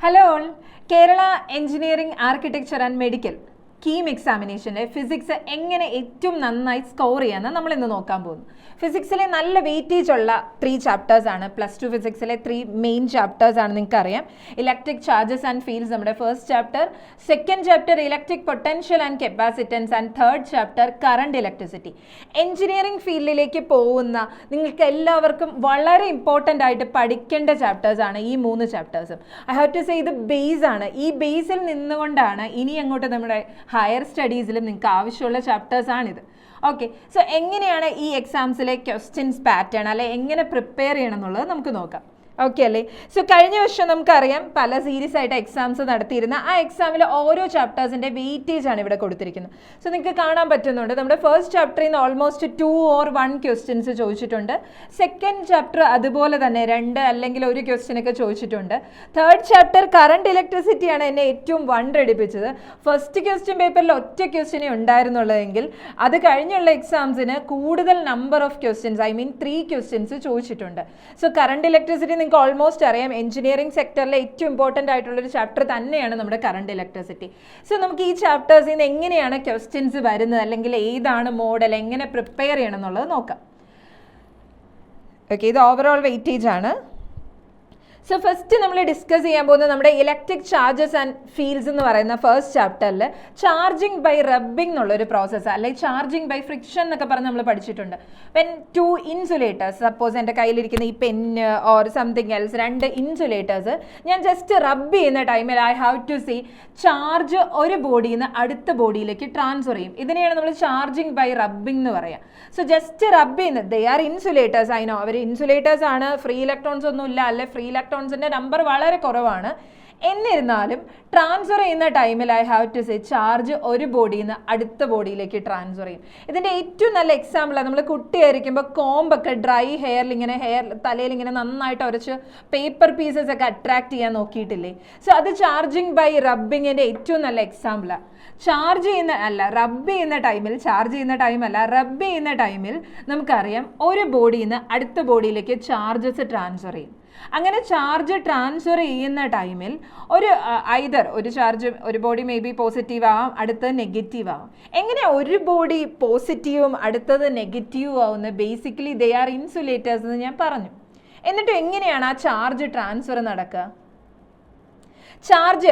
Hello all, Kerala engineering architecture and medical KEAM എക്സാമിനേഷൻ്റെ physics എങ്ങനെ ഏറ്റവും നന്നായി സ്കോർ ചെയ്യാമെന്ന് നമ്മൾ ഇന്ന് നോക്കാൻ പോകുന്നു. ഫിസിക്സിലെ നല്ല വെയിറ്റേജ് ഉള്ള 3 ചാപ്റ്റേഴ്സ് ആണ്. +2 ഫിസിക്സിലെ 3 മെയിൻ ചാപ്റ്റേഴ്സ് ആണ്. നിങ്ങൾക്കറിയാം, ഇലക്ട്രിക് ചാർജസ് ആൻഡ് ഫീൽഡ്സ് നമ്മുടെ first chapter, second chapter electric potential and capacitance and third chapter current electricity. Engineering ഫീൽഡിലേക്ക് പോകുന്ന നിങ്ങൾക്ക് എല്ലാവർക്കും വളരെ ഇമ്പോർട്ടൻ്റ് ആയിട്ട് പഠിക്കേണ്ട ചാപ്റ്റേഴ്സ് ആണ് ഈ 3 ചാപ്റ്റേഴ്സും. ഐ ഹാവ് ടു സേ ഇത് ബേസ് ആണ്. ഈ ബേസിൽ നിന്നുകൊണ്ടാണ് ഇനി അങ്ങോട്ട് നമ്മുടെ ഹയർ സ്റ്റഡീസിലും നിങ്ങൾക്ക് ആവശ്യമുള്ള ചാപ്റ്റേഴ്സ് ആണിത്. ഓക്കെ, സോ എങ്ങനെയാണ് ഈ എക്സാംസിലെ ക്വസ്റ്റ്യൻസ് പാറ്റേൺ അല്ലെ എങ്ങനെ പ്രിപ്പയർ ചെയ്യണം എന്നുള്ളത് നമുക്ക് നോക്കാം. ഓക്കെ അല്ലേ? സോ കഴിഞ്ഞ വർഷം നമുക്കറിയാം പല സീരീസ് ആയിട്ട് എക്സാംസ് നടത്തിയിരുന്ന ആ എക്സാമിൽ ഓരോ ചാപ്റ്റേഴ്സിൻ്റെ വെയിറ്റേജ് ആണ് ഇവിടെ കൊടുത്തിരിക്കുന്നത്. സോ നിങ്ങൾക്ക് കാണാൻ പറ്റുന്നുണ്ട്, നമ്മുടെ ഫസ്റ്റ് ചാപ്റ്ററിൽ നിന്ന് ഓൾമോസ്റ്റ് 2 or 1 ക്വസ്റ്റ്യൻസ് ചോദിച്ചിട്ടുണ്ട്. സെക്കൻഡ് ചാപ്റ്റർ അതുപോലെ തന്നെ 2 അല്ലെങ്കിൽ 1 ക്വസ്റ്റ്യനൊക്കെ ചോദിച്ചിട്ടുണ്ട്. തേർഡ് ചാപ്റ്റർ കറണ്ട് ഇലക്ട്രിസിറ്റിയാണ് എന്നെ ഏറ്റവും വണ്ടടിപ്പിച്ചത്. ഫസ്റ്റ് ക്വസ്റ്റ്യൻ പേപ്പറിൽ ഒറ്റ ക്വസ്റ്റ്യനേ ഉണ്ടായിരുന്നുള്ളതെങ്കിൽ അത് കഴിഞ്ഞുള്ള എക്സാംസിന് കൂടുതൽ number of questions, I mean 3 questions ചോദിച്ചിട്ടുണ്ട്. സോ കറണ്ട് ഇലക്ട്രിസിറ്റി നിങ്ങൾക്ക് ഓൾമോസ്റ്റ് അറിയാം, എഞ്ചിനീയറിംഗ് സെക്ടറിലെ ഏറ്റവും ഇമ്പോർട്ടൻ്റ് ആയിട്ടുള്ളൊരു ചാപ്റ്റർ തന്നെയാണ് നമ്മുടെ കറണ്ട് ഇലക്ട്രിസിറ്റി. സോ നമുക്ക് ഈ ചാപ്റ്റേഴ്സിൽ നിന്ന് എങ്ങനെയാണ് ക്വസ്റ്റ്യൻസ് വരുന്നത്, അല്ലെങ്കിൽ ഏതാണ് മോഡൽ, എങ്ങനെ പ്രിപ്പയർ ചെയ്യണം എന്നുള്ളത് നോക്കാം. ഓക്കെ, ഇത് ഓവറോൾ വെയിറ്റേജ് ആണ്. സോ ഫസ്റ്റ് നമ്മൾ ഡിസ്കസ് ചെയ്യാൻ പോകുന്നത് നമ്മുടെ ഇലക്ട്രിക് ചാർജസ് ആൻഡ് ഫീൽഡ്സ് എന്ന് പറയുന്ന ഫസ്റ്റ് ചാപ്റ്ററിൽ ചാർജിങ് ബൈ റബ്ബിംഗ് എന്നുള്ളൊരു പ്രോസസ്സ്, അല്ലെങ്കിൽ ചാർജിങ് ബൈ ഫ്രിക്ഷൻ എന്നൊക്കെ പറഞ്ഞ് നമ്മൾ പഠിച്ചിട്ടുണ്ട്. വെൻ 2 ഇൻസുലേറ്റേഴ്സ്, സപ്പോസ് എൻ്റെ കയ്യിലിരിക്കുന്ന ഈ pen or something else, 2 insulators ഞാൻ ജസ്റ്റ് റബ്ബ് ചെയ്യുന്ന ടൈമിൽ I have to see charge ഒരു ബോഡിയിൽ നിന്ന് അടുത്ത ബോഡിയിലേക്ക് ട്രാൻസ്ഫർ ചെയ്യും. ഇതിനെയാണ് നമ്മൾ ചാർജിങ് ബൈ റബ്ബിംഗ് എന്ന് പറയുക. സോ ജസ്റ്റ് റബ്ബ് ചെയ്യുന്നത്, ദേ ആർ ഇൻസുലേറ്റേഴ്സ്, അതിനോ അവർ ഇൻസുലേറ്റേഴ്സ് ആണ്, ഫ്രീ ഇലക്ട്രോൺസ് ഒന്നും ഇല്ല, അല്ലെ ഫ്രീ ഇലക്ട്രോൺസിൻ്റെ നമ്പർ വളരെ കുറവാണ്. എന്നിരുന്നാലും ട്രാൻസ്ഫർ ചെയ്യുന്ന ടൈമിൽ I have to say charge ഒരു ബോഡിയിൽ നിന്ന് അടുത്ത ബോഡിയിലേക്ക് ട്രാൻസ്ഫർ ചെയ്യും. ഇതിൻ്റെ ഏറ്റവും നല്ല എക്സാമ്പിളാണ് നമ്മൾ കുട്ടിയായിരിക്കുമ്പോൾ കോമ്പൊക്കെ ഡ്രൈ ഹെയറിൽ ഇങ്ങനെ തലയിൽ ഇങ്ങനെ നന്നായിട്ട് ഉരച്ച് പേപ്പർ പീസസ് ഒക്കെ അട്രാക്ട് ചെയ്യാൻ നോക്കിയിട്ടില്ലേ? സോ അത് ചാർജിങ് ബൈ റബ്ബിങ്ങിൻ്റെ ഏറ്റവും നല്ല എക്സാമ്പിളാണ്. ചാർജ് ചെയ്യുന്ന അല്ല റബ്ബ് ചെയ്യുന്ന ടൈമിൽ, ചാർജ് ചെയ്യുന്ന ടൈമല്ല റബ്ബ് ചെയ്യുന്ന ടൈമിൽ നമുക്കറിയാം ഒരു ബോഡിയിൽ നിന്ന് അടുത്ത ബോഡിയിലേക്ക് ചാർജസ് ട്രാൻസ്ഫർ ചെയ്യും. അങ്ങനെ ചാർജ് ട്രാൻസ്ഫർ ചെയ്യുന്ന ടൈമിൽ ഒരു ചാർജ്, ഒരു ബോഡി മേ ബി പോസിറ്റീവ് ആവാം, അടുത്തത് നെഗറ്റീവ് ആവാം. എങ്ങനെ ഒരു ബോഡി പോസിറ്റീവും അടുത്തത് നെഗറ്റീവും ആവുന്നത്? ബേസിക്കലി ദേ ആർ ഇൻസുലേറ്റേഴ്സ് എന്ന് ഞാൻ പറഞ്ഞു. എന്നിട്ട് എങ്ങനെയാണ് ആ ചാർജ് ട്രാൻസ്ഫർ നടക്കുക? ചാർജ്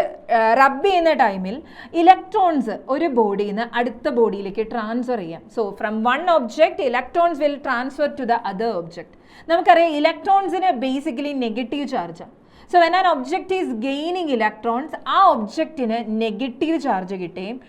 റബ്ബ് ചെയ്യുന്ന ടൈമിൽ ഇലക്ട്രോൺസ് ഒരു ബോഡിയിൽ നിന്ന് അടുത്ത ബോഡിയിലേക്ക് ട്രാൻസ്ഫർ ചെയ്യാം. So from one object electrons will transfer to the other object. നമുക്കറിയാം ഇലക്ട്രോൺസിന് ബേസിക്കലി നെഗറ്റീവ് ചാർജാണ്. So when an object is gaining electrons, ആ ഒബ്ജക്റ്റിന് നെഗറ്റീവ് ചാർജ് കിട്ടുകയും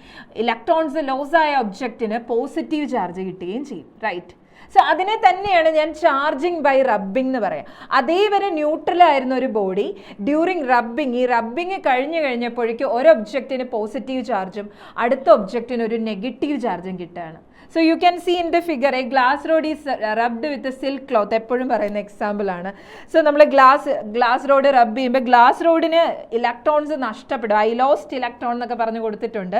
ഇലക്ട്രോൺസ് ലോസ് ആയ ഒബ്ജക്റ്റിന് പോസിറ്റീവ് ചാർജ് കിട്ടുകയും ചെയ്യും. റൈറ്റ്? സോ അതിനെ തന്നെയാണ് ഞാൻ ചാർജിങ് ബൈ റബ്ബിംഗ് എന്ന് പറയാം. അതേവരെ ന്യൂട്രലായിരുന്ന ഒരു ബോഡി ഡ്യൂറിങ് റബ്ബിംഗ്, ഈ റബ്ബിംഗ് കഴിഞ്ഞപ്പോഴേക്കും ഒരു ഒബ്ജക്റ്റിന് പോസിറ്റീവ് ചാർജും അടുത്ത ഒബ്ജക്റ്റിന് ഒരു നെഗറ്റീവ് ചാർജും കിട്ടുകയാണ്. So you can see in the figure a glass rod is rubbed with a silk cloth. എപ്പോഴും പറയുന്ന എക്സാമ്പിൾ ആണ്. സോ നമ്മൾ ഗ്ലാസ് റോഡ് റബ്ബ് ചെയ്യുമ്പോൾ ഗ്ലാസ് റോഡിന് ഇലക്ട്രോൺസ് നഷ്ടപ്പെടും. ഐ ലോസ്റ്റ് ഇലക്ട്രോൺ എന്നൊക്കെ പറഞ്ഞു കൊടുത്തിട്ടുണ്ട്.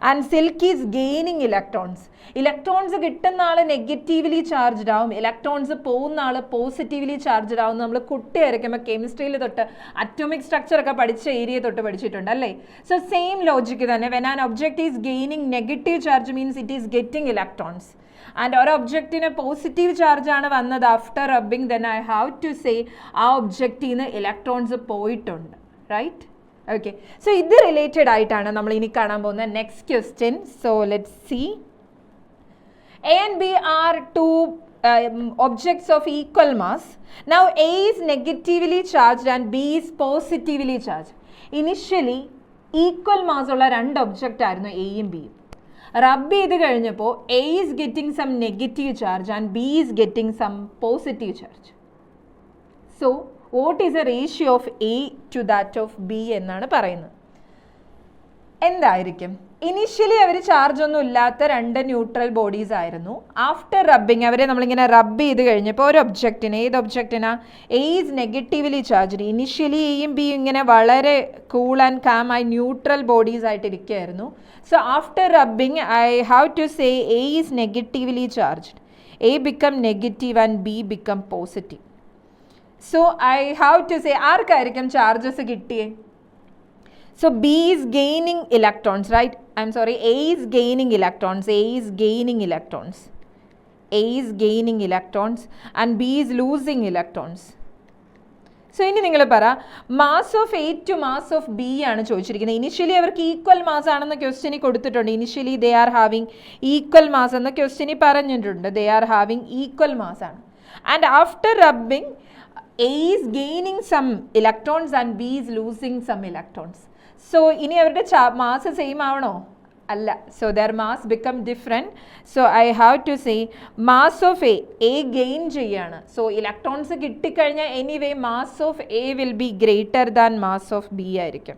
And silk is gaining electrons. Electrons കിട്ടുന്ന ആൾ നെഗറ്റീവ്ലി ചാർജ്ഡ് ആവും, ഇലക്ട്രോൺസ് പോകുന്ന ആൾ പോസിറ്റീവ്ലി ചാർജ്ഡ് ആവും. നമ്മൾ കുട്ടിയായിരിക്കുമ്പോൾ കെമിസ്ട്രിയിൽ തൊട്ട് അറ്റോമിക് സ്ട്രക്ചർ ഒക്കെ പഠിച്ച ഏരിയ തൊട്ട് പഠിച്ചിട്ടുണ്ട് അല്ലേ? സോ സെയിം ലോജിക്ക് തന്നെ, when an object is gaining negative charge means it is getting electrons. And ഒരു ഒബ്ജക്റ്റിന് പോസിറ്റീവ് ചാർജ് ആണ് വന്നത് after rubbing, then I have to say ആ ഒബ്ജക്റ്റിൽ നിന്ന് ഇലക്ട്രോൺസ് പോയിട്ടുണ്ട്. റൈറ്റ്? ഓക്കെ, സോ ഇത് റിലേറ്റഡ് ആയിട്ടാണ് നമ്മൾ ഇനി കാണാൻ പോകുന്ന next question. So let's see. A and B are two objects of equal mass. Now A is negatively charged and B is positively charged. Initially equal mass ഉള്ള 2 object ആയിരുന്നു എയും ബിയും. റബ്ബ് ചെയ്ത് കഴിഞ്ഞപ്പോൾ A is getting some negative charge and B is getting some positive charge. So what is the ratio of A to that of B എന്നാണ് പറയുന്നത്. എന്തായിരിക്കും? ഇനീഷ്യലി അവർ ചാർജ് ഒന്നും ഇല്ലാത്ത 2 ന്യൂട്രൽ ബോഡീസ് ആയിരുന്നു. ആഫ്റ്റർ റബ്ബിങ് അവരെ നമ്മളിങ്ങനെ റബ്ബ് ചെയ്ത് കഴിഞ്ഞപ്പോൾ ഒരു ഒബ്ജക്റ്റിന്, ഏത് ഒബ്ജക്റ്റിനാ? A is negatively charged. Initially എയും ബിയും ഇങ്ങനെ വളരെ കൂൾ ആൻഡ് കാം ആയി ന്യൂട്രൽ ബോഡീസ് ആയിട്ട് ഇരിക്കുകയായിരുന്നു. So after rubbing I have to say A is negatively charged. A become negative and B become positive. So I have to say ആർക്കായിരിക്കും charges കിട്ടിയേ? So B is gaining electrons, right? I'm sorry, A is gaining electrons. A is gaining electrons. A is gaining electrons and B is losing electrons. So ഇനി നിങ്ങൾ പറ, mass of A to mass of B ആണ് ചോദിച്ചിരിക്കുന്നത്. Initially അവർക്ക് equal mass ആണെന്ന് ക്വസ്റ്റ്യനി കൊടുത്തിട്ടുണ്ട്. Initially they are having equal mass എന്ന് ക്വസ്റ്റ്യനി പറഞ്ഞിട്ടുണ്ട്. They are having equal mass ആണ്. And after rubbing A is gaining some electrons and B is losing some electrons. So ഇനി അവരുടെ മാസ് സെയിം ആവണോ? അല്ല. So their mass become different. So I have to say mass of A gain ചെയ്യാണ്. So electrons കിട്ടിക്കഴിഞ്ഞാൽ anyway mass of A will be greater than mass of B ആയിരിക്കും.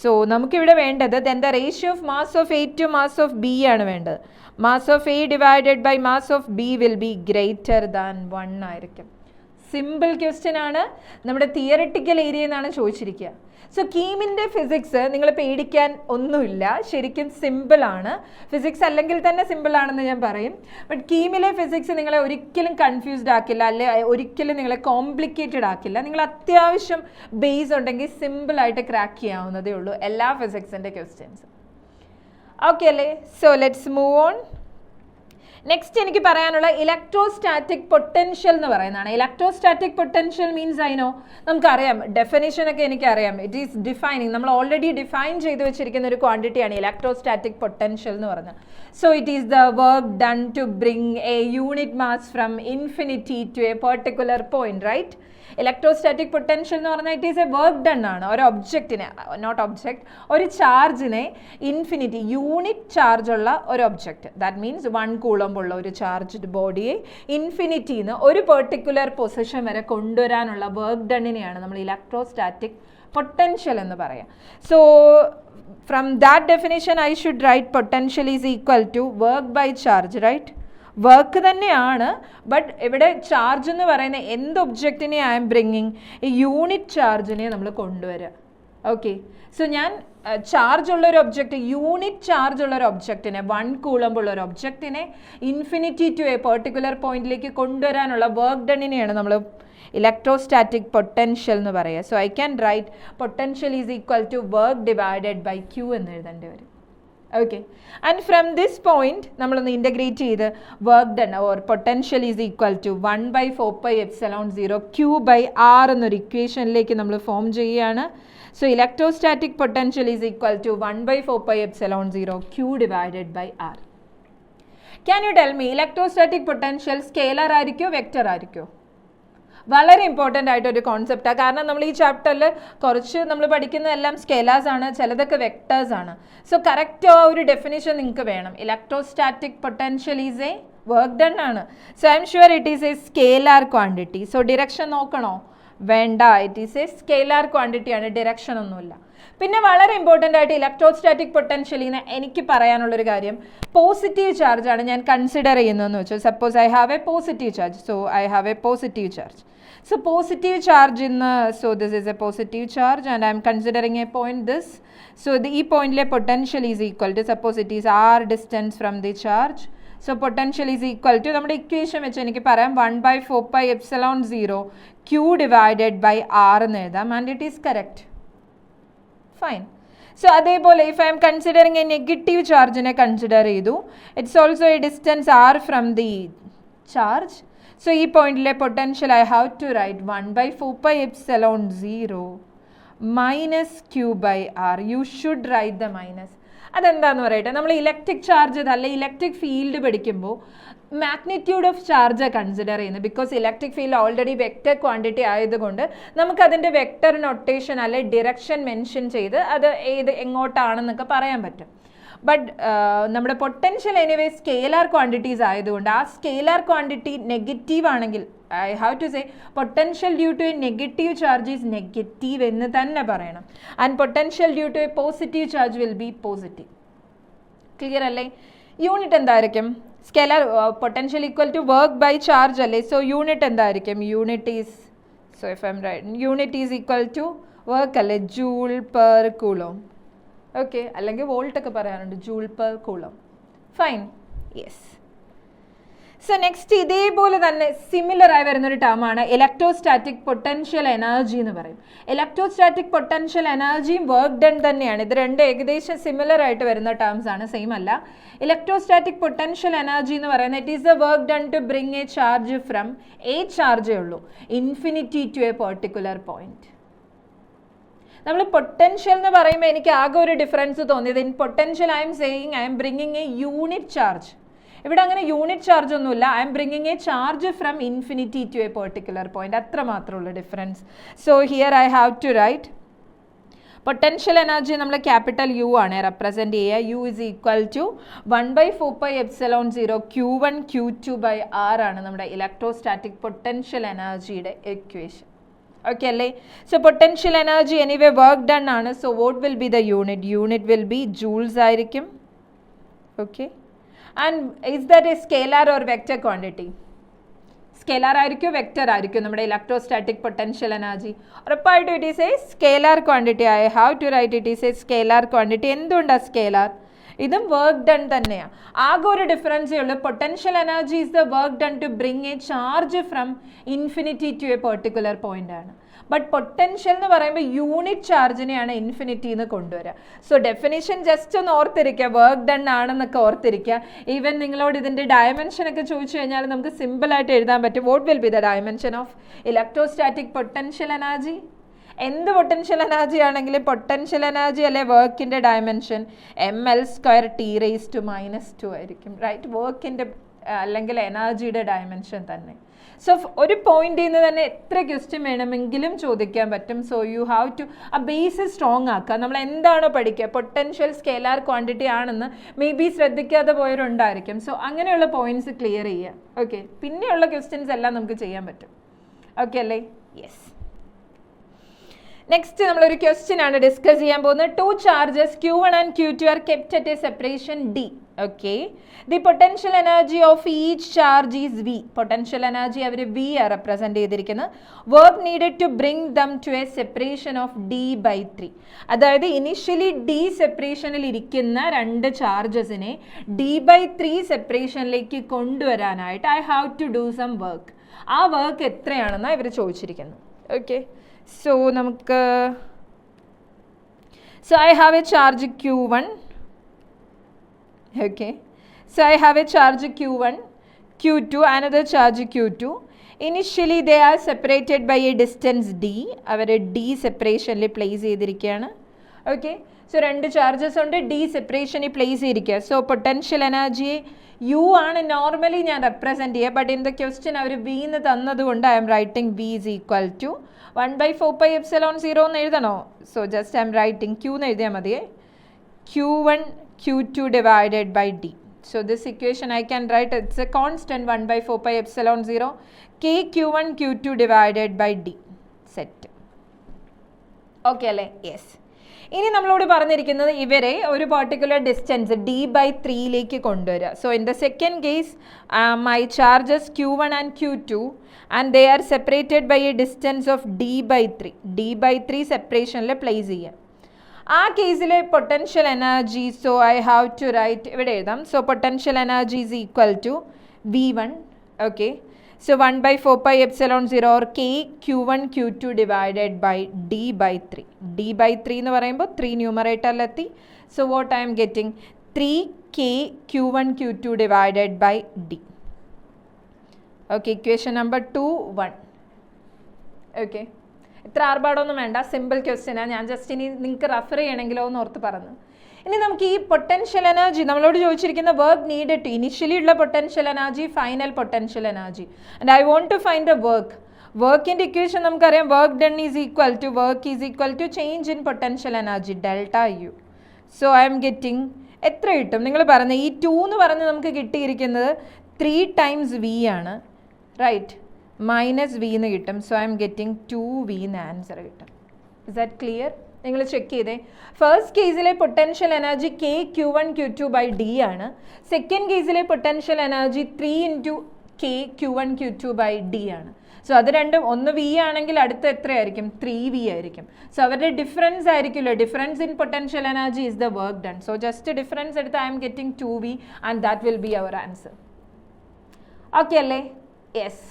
So നമുക്കിവിടെ വേണ്ടത് then the ratio of mass of A to mass of B ആണ് വേണ്ടത്. Mass of A divided by mass of B will be greater than 1 ആയിരിക്കും. Simple question ആണ്. നമ്മുടെ theoretical ഏരിയയിൽ നിന്നാണ് ചോദിച്ചിരിക്കുക. സോ കീമിൻ്റെ ഫിസിക്സ് നിങ്ങൾ പേടിക്കാൻ ഒന്നുമില്ല, ശരിക്കും സിമ്പിളാണ്. ഫിസിക്സ് അല്ലെങ്കിൽ തന്നെ സിമ്പിളാണെന്ന് ഞാൻ പറയും. ബട്ട് കീമിലെ ഫിസിക്സ് നിങ്ങളെ ഒരിക്കലും കൺഫ്യൂസ്ഡ് ആക്കില്ല, അല്ലെ ഒരിക്കലും നിങ്ങളെ കോംപ്ലിക്കേറ്റഡ് ആക്കില്ല. നിങ്ങൾ അത്യാവശ്യം ബേസ് ഉണ്ടെങ്കിൽ സിമ്പിളായിട്ട് ക്രാക്ക് ചെയ്യാവുന്നതേ ഉള്ളൂ എല്ലാ ഫിസിക്സിൻ്റെ ക്വസ്റ്റ്യൻസും. ഓക്കെ അല്ലേ? So let's move on. Next എനിക്ക് പറയാനുള്ള ഇലക്ട്രോസ്റ്റാറ്റിക് പൊട്ടൻഷ്യൽ എന്ന് പറയുന്നതാണ്. ഇലക്ട്രോസ്റ്റാറ്റിക് പൊട്ടൻഷ്യൽ മീൻസ് അതിനോ നമുക്കറിയാം, ഡെഫിനേഷനൊക്കെ എനിക്കറിയാം. ഇറ്റ് ഈസ് ഡിഫൈനിങ്, നമ്മൾ ഓൾറെഡി ഡിഫൈൻ ചെയ്ത് വെച്ചിരിക്കുന്ന ഒരു ക്വാണ്ടിറ്റിയാണ് ഇലക്ട്രോസ്റ്റാറ്റിക് പൊട്ടൻഷ്യൽ എന്ന് പറഞ്ഞാൽ. So it is the work done to bring a unit mass from infinity to a particular point, right? Electrostatic potential എന്ന് പറഞ്ഞാൽ it is a work done ആണ്. ഒരു ഒബ്ജക്റ്റിനെ, നോട്ട് ഒബ്ജക്റ്റ്, ഒരു ചാർജിനെ ഇൻഫിനിറ്റി യൂണിറ്റ് ചാർജ് ഉള്ള ഒരു ഒബ്ജക്റ്റ്, ദാറ്റ് മീൻസ് 1 കൂളംബ് ഉള്ള ഒരു ചാർജ്ഡ് ബോഡിയെ ഇൻഫിനിറ്റിന്ന് ഒരു പെർട്ടിക്കുലർ പൊസിഷൻ വരെ കൊണ്ടുവരാനുള്ള വർക്ക് ഡണ്ണിനെയാണ് നമ്മൾ ഇലക്ട്രോസ്റ്റാറ്റിക് പൊട്ടൻഷ്യൽ എന്ന് പറയാം. So from that definition I should write potential is equal to work by charge, right? Work തന്നെയാണ്, ബട്ട് ഇവിടെ ചാർജ് എന്ന് പറയുന്ന എന്ത് ഒബ്ജക്റ്റിനെ ഐ എം ബ്രിങ്ങിങ്, ഈ യൂണിറ്റ് ചാർജിനെ നമ്മൾ കൊണ്ടുവരിക. ഓക്കെ, സോ ഞാൻ ചാർജ് ഉള്ളൊരു ഒബ്ജക്റ്റ്, യൂണിറ്റ് ചാർജ് ഉള്ളൊരു ഒബ്ജക്റ്റിനെ, 1 കൂളംബ് ഉള്ള ഒരു ഒബ്ജക്റ്റിനെ ഇൻഫിനിറ്റി ടു എ പെർട്ടിക്കുലർ പോയിന്റിലേക്ക് കൊണ്ടുവരാനുള്ള വർക്ക് ഡണ്ണിനെയാണ് നമ്മൾ ഇലക്ട്രോസ്റ്റാറ്റിക് പൊട്ടൻഷ്യൽ എന്ന് പറയുക. So I can write potential is equal to work divided by Q എന്ന് എഴുതേണ്ടി വരും. Okay, and from this point നമ്മളൊന്ന് ഇൻ്റഗ്രേറ്റ് ചെയ്ത് work done or potential is equal to 1/4πε0 Q/R എന്നൊരു ഇക്വേഷനിലേക്ക് നമ്മൾ ഫോം ചെയ്യുകയാണ്. So electrostatic potential is equal to 1/4πε0 Q divided by R. Can you tell me electrostatic potential scalar ആയിരിക്കുമോ vector ആയിരിക്കുമോ? വളരെ important ആയിട്ടൊരു കോൺസെപ്റ്റാണ്. കാരണം നമ്മൾ ഈ ചാപ്റ്ററിൽ കുറച്ച് നമ്മൾ പഠിക്കുന്നതെല്ലാം സ്കേലാസ് ആണ്, ചിലതൊക്കെ വെക്ടേഴ്സ് ആണ്. സോ കറക്റ്റ് ആ ഒരു ഡെഫിനിഷൻ നിങ്ങൾക്ക് വേണം. Electrostatic potential is a work done ആണ്. So I am sure it is a scalar quantity. സോ ഡിറക്ഷൻ നോക്കണോ? വേണ്ട, ഇറ്റ് ഈസ് എ സ്കേലാർ ക്വാണ്ടിറ്റിയാണ്, ഡിറക്ഷൻ ഒന്നുമില്ല. പിന്നെ വളരെ ഇമ്പോർട്ടൻ്റ് ആയിട്ട് ഇലക്ട്രോസ്റ്റാറ്റിക് പൊട്ടൻഷ്യലിന് എനിക്ക് പറയാനുള്ളൊരു കാര്യം, പോസിറ്റീവ് ചാർജ് ആണ് ഞാൻ കൺസിഡർ ചെയ്യുന്നതെന്ന് വെച്ചാൽ, suppose I have A positive charge. So I have A positive charge. So positive charge in the, so this is a positive charge and I am considering a point this. So the e point le potential is equal to, suppose it is r distance from the charge. So potential is equal to, നമ്മുടെ equation വെച്ച് എനിക്ക് പറയാം 1/4πε0 Q divided by R എന്ന് എഴുതാം, and it is correct. Fine. So അതേപോലെ if I am considering a negative charge നെ consider ചെയ്തു, it's also a distance r from the charge. So ഈ പോയിന്റിലെ potential I have to write 1/4πε0 minus Q/R. You should write the minus. അതെന്താന്ന് പറയട്ടെ, നമ്മൾ electric charge അല്ലെ electric field പഠിക്കുമ്പോൾ magnitude of charge consider ചെയ്യുന്നത്. Because electric field already vector quantity ആയതുകൊണ്ട് നമുക്കതിൻ്റെ വെക്റ്റർ നൊട്ടേഷൻ അല്ലെ ഡിറക്ഷൻ മെൻഷൻ ചെയ്ത് അത് എങ്ങോട്ടാണെന്നൊക്കെ പറയാൻ പറ്റും. ബട്ട് നമ്മുടെ പൊട്ടൻഷ്യൽ എനിവേ സ്കേലാർ ക്വാണ്ടിറ്റീസ് ആയതുകൊണ്ട് ആ സ്കേലാർ ക്വാണ്ടിറ്റി നെഗറ്റീവ് ആണെങ്കിൽ I have to say potential due to a negative charge is negative എന്ന് തന്നെ പറയണം. And potential due to a positive charge will be positive. Clear അല്ലേ? Unit എന്തായിരിക്കും? Scalar potential equal to work by charge അല്ലേ? So unit എന്തായിരിക്കും? Unit is, so if I am right, unit is equal to work അല്ലേ, joule per coulomb. Okay, അല്ലെങ്കിൽ volt ഒക്കെ പറയാറുണ്ട്, joule per coulomb. Fine, yes. So next ഇതേപോലെ തന്നെ similar ആയി വരുന്നൊരു ടേമാണ് ഇലക്ട്രോസ്റ്റാറ്റിക് പൊട്ടൻഷ്യൽ എനർജി എന്ന് പറയും. ഇലക്ട്രോസ്റ്റാറ്റിക് പൊട്ടൻഷ്യൽ എനർജിയും വർക്ക് ഡൺ തന്നെയാണ്. ഇത് രണ്ട് ഏകദേശം സിമിലർ ആയിട്ട് വരുന്ന ടേംസ് ആണ്, സെയിം അല്ല. ഇലക്ട്രോസ്റ്റാറ്റിക് പൊട്ടൻഷ്യൽ എനർജി എന്ന് പറയുന്നത് it is the work done to bring a charge from a ചാർജേ ഉള്ളൂ infinity to a particular point. നമ്മൾ പൊട്ടൻഷ്യൽ എന്ന് പറയുമ്പോൾ എനിക്ക് ആകെ ഒരു ഡിഫറൻസ് തോന്നിയത്, in potential I am saying I am bringing a unit charge. ഇവിടെ അങ്ങനെ യൂണിറ്റ് ചാർജ് ഒന്നുമില്ല. I am bringing a charge from infinity to a particular point, അത്ര മാത്രമുള്ള difference. So here I have to write potential energy നമ്മൾ capital U ആണ് represent ചെയ്യുക. U is equal to 1/4πε0 Q1 Q2/R ആണ് നമ്മുടെ electrostatic potential എനർജിയുടെ equation. Okay അല്ലേ? So potential energy anyway work done ആണ്. So what will be the unit? Unit will be joules ആയിരിക്കും. Okay, and is that a scalar or vector quantity? Scalar ആയിരിക്കും, vector ആയിരിക്കും നമ്മുടെ electrostatic potential energy? ഉറപ്പായിട്ടും it is a scalar quantity. I have to write it is a scalar quantity. എന്തുകൊണ്ടാണ് scalar? ഇതും work done തന്നെയാണ്. ആകെ ഒരു ഡിഫറൻസേ ഉള്ളൂ. Potential energy is the work done to bring a charge from infinity to a particular point ആണ്. But potential എന്ന് പറയുമ്പോൾ യൂണിറ്റ് ചാർജിനെയാണ് ഇൻഫിനിറ്റി എന്ന് കൊണ്ടുവരിക. സോ ഡെഫിനിഷൻ ജസ്റ്റ് ഒന്ന് ഓർത്തിരിക്കുക, വർക്ക് ഡൺ ആണെന്നൊക്കെ ഓർത്തിരിക്കുക. ഈവൻ നിങ്ങളോട് ഇതിൻ്റെ ഡയമെൻഷൻ ഒക്കെ ചോദിച്ചു കഴിഞ്ഞാൽ നമുക്ക് സിമ്പിളായിട്ട് എഴുതാൻ പറ്റും. What will be the dimension of electrostatic potential energy? എന്ത് പൊട്ടൻഷ്യൽ എനർജി ആണെങ്കിലും പൊട്ടൻഷ്യൽ എനർജി അല്ലെ വർക്കിൻ്റെ ഡയമെൻഷൻ mL²T⁻² ആയിരിക്കും, റൈറ്റ്? വർക്കിൻ്റെ അല്ലെങ്കിൽ എനർജിയുടെ ഡയമെൻഷൻ തന്നെ. സോ ഒരു പോയിന്റിൽ നിന്ന് തന്നെ എത്ര ക്വസ്റ്റ്യൻ വേണമെങ്കിലും ചോദിക്കാൻ പറ്റും. സോ യു ഹാവ് ടു ആ ബേസ് സ്ട്രോങ് ആക്കുക. നമ്മൾ എന്താണോ പഠിക്കുക, പൊട്ടൻഷ്യൽ സ്കേലാർ ക്വാണ്ടിറ്റി ആണെന്ന് മേ ബി ശ്രദ്ധിക്കാതെ പോയവരുണ്ടായിരിക്കും. സോ അങ്ങനെയുള്ള പോയിന്റ്സ് ക്ലിയർ ചെയ്യുക. ഓക്കെ, പിന്നെയുള്ള ക്വസ്റ്റ്യൻസ് എല്ലാം നമുക്ക് ചെയ്യാൻ പറ്റും. ഓക്കെ അല്ലേ? യെസ്. നെക്സ്റ്റ് നമ്മളൊരു ക്വസ്റ്റ്യൻ ആണ് ഡിസ്കസ് ചെയ്യാൻ പോകുന്നത്. 2 charges Q1 and Q2 are kept at a separation D. Okay, the potential energy of each charge is V. Potential energy അവർ V ആണ് റെപ്രസെൻറ്റ് ചെയ്തിരിക്കുന്നത്. Work needed to bring them to a separation of D/3. അതായത് initially D സെപ്പറേഷനിൽ ഇരിക്കുന്ന രണ്ട് ചാർജസിനെ D/3 സെപ്പറേഷനിലേക്ക് കൊണ്ടുവരാനായിട്ട് I have to do some work. ആ work എത്രയാണെന്നാണ് ഇവർ ചോദിച്ചിരിക്കുന്നത്. ഓക്കെ, so നമുക്ക് I have a charge Q1. Okay, so I have a charge Q1, Q2, another charge Q2. Initially they are separated by a distance D. അവർ D സെപ്പറേഷനിൽ place ചെയ്തിരിക്കുകയാണ്. Okay, so രണ്ട് charges ഉണ്ട്, D സെപ്പറേഷനിൽ place ചെയ്തിരിക്കുക. So potential എനർജിയെ U ആണ് normally ഞാൻ റെപ്രസെൻറ്റ് ചെയ്യുക. ബട്ട് ഇൻ ദ ക്വസ്റ്റ്യൻ അവർ വി എന്ന് തന്നതുകൊണ്ട് I M writing V is equal to 1/4πε0 എന്ന് എഴുതണോ? So just I M writing Q എന്ന് എഴുതിയാൽ മതിയേ. Q1 Q2 divided by D. So this equation I can write, it's a constant 1/4πε0 K Q1 Q2 divided by D. Set. Okay അല്ലേ? Yes. ഇനി നമ്മളോട് പറഞ്ഞിരിക്കുന്നത് ഇവരെ ഒരു പർട്ടിക്കുലർ ഡിസ്റ്റൻസ് D/3യിലേക്ക് കൊണ്ടുവരിക. So in the second case my charges Q1 and Q2 and they are separated by a distance of D/3. D/3 സെപ്പറേഷനിൽ place ചെയ്യുക. ആ കേസിലെ potential energy, so I have to write, ഇവിടെ എഴുതാം. So potential energy is equal to V1. Okay, so 1/4πε0 or K Q1 Q2 divided by D/3. D/3 എന്ന് പറയുമ്പോൾ 3 ന്യൂമറേറ്ററിലെത്തി. So what I M getting 3K Q1 Q2 divided by D. Okay, equation number 2 1. Okay, ഇത്ര ആർഭാടമൊന്നും വേണ്ട, simple ക്വസ്റ്റ്യനാണ്. ഞാൻ just ഇനി നിങ്ങൾക്ക് റെഫർ ചെയ്യണമെങ്കിലോ എന്ന് ഓർത്ത് പറഞ്ഞു. ഇനി നമുക്ക് ഈ പൊട്ടൻഷ്യൽ എനർജി നമ്മളോട് ചോദിച്ചിരിക്കുന്ന വർക്ക് നീഡഡ് ടു ഇനിഷ്യലി ഉള്ള potential energy, final potential energy, and I want to find a work. വർക്കിൻ്റെ ഇക്വേഷൻ നമുക്കറിയാം, work done is equal to work is equal to change in potential energy ΔU. So I M getting എത്ര കിട്ടും? നിങ്ങൾ പറഞ്ഞ ഈ 2 എന്ന് പറഞ്ഞ് നമുക്ക് കിട്ടിയിരിക്കുന്നത് 3 times V ആണ്, റൈറ്റ്? -V എന്ന് കിട്ടും. So I M getting 2V എന്ന് ആൻസർ കിട്ടും. Is that clear? നിങ്ങൾ ചെക്ക് ചെയ്തേ. ഫസ്റ്റ് കേസിലെ potential energy K Q1 Q2/D ആണ്. സെക്കൻഡ് കേസിലെ potential energy 3 K Q1 Q2/D ആണ്. സോ അത് രണ്ടും ഒന്ന് V ആണെങ്കിൽ അടുത്ത് എത്രയായിരിക്കും? 3V ആയിരിക്കും. സോ അവരുടെ ഡിഫറൻസ് ആയിരിക്കുമല്ലോ. Difference in potential energy is the work done. So just difference എടുത്ത് I M getting 2V and that will be our answer. Okay അല്ലേ? യെസ്.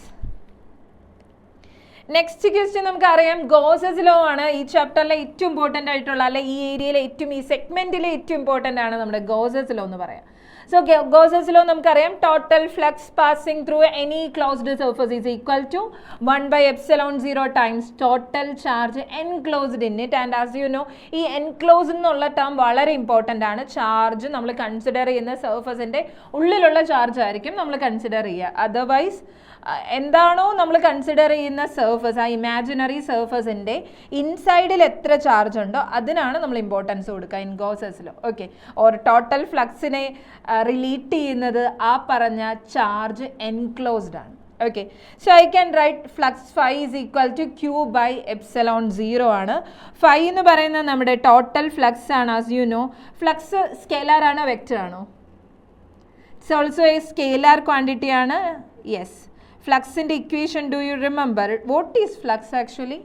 നെക്സ്റ്റ് ക്വസ്റ്റ്യൻ നമുക്കറിയാം ഗോസസ് ലോ ആണ് ഈ ചാപ്റ്ററിലെ ഏറ്റവും ഇമ്പോർട്ടൻ്റ് ആയിട്ടുള്ള, അല്ലെ ഈ ഏരിയയിലെ ഏറ്റവും, ഈ സെഗ്മെന്റിലെ ഏറ്റവും ഇമ്പോർട്ടൻ്റ് ആണ് നമ്മുടെ ഗോസസ് ലോ എന്ന് പറയാം. സോ ഗോസസ് ലോ നമുക്കറിയാം total flux passing through any closed surface is equal to 1/ε0 times total charge enclosed in it. And as you know ഈ എൻക്ലോസ് എന്നുള്ള ടേം വളരെ ഇമ്പോർട്ടൻ്റ് ആണ്. ചാർജ് നമ്മൾ കൺസിഡർ ചെയ്യുന്ന സർഫസിൻ്റെ ഉള്ളിലുള്ള ചാർജ് ആയിരിക്കും നമ്മൾ കൺസിഡർ ചെയ്യുക. അതർവൈസ് എന്താണോ നമ്മൾ കൺസിഡർ ചെയ്യുന്ന സർഫസ്, ആ ഇമാജിനറി സർഫസിൻ്റെ ഇൻസൈഡിൽ എത്ര ചാർജ് ഉണ്ടോ അതിനാണ് നമ്മൾ ഇമ്പോർട്ടൻസ് കൊടുക്കുക in Gauss's law. Okay, or total ഫ്ലക്സിനെ റിലേറ്റ് ചെയ്യുന്നത് ആ പറഞ്ഞ ചാർജ് എൻക്ലോസ്ഡ് ആണ്. Okay, so I can write flux phi is equal to Q/ε0 ആണ്. ഫൈ എന്ന് പറയുന്നത് നമ്മുടെ ടോട്ടൽ ഫ്ലക്സ് ആണ്. As you know flux scalar ആണോ വെക്റ്റർ ആണോ? It's also a scalar quantity ആണ്. യെസ്. ഫ്ലക്സിൻ്റെ equation do you remember? What is flux actually?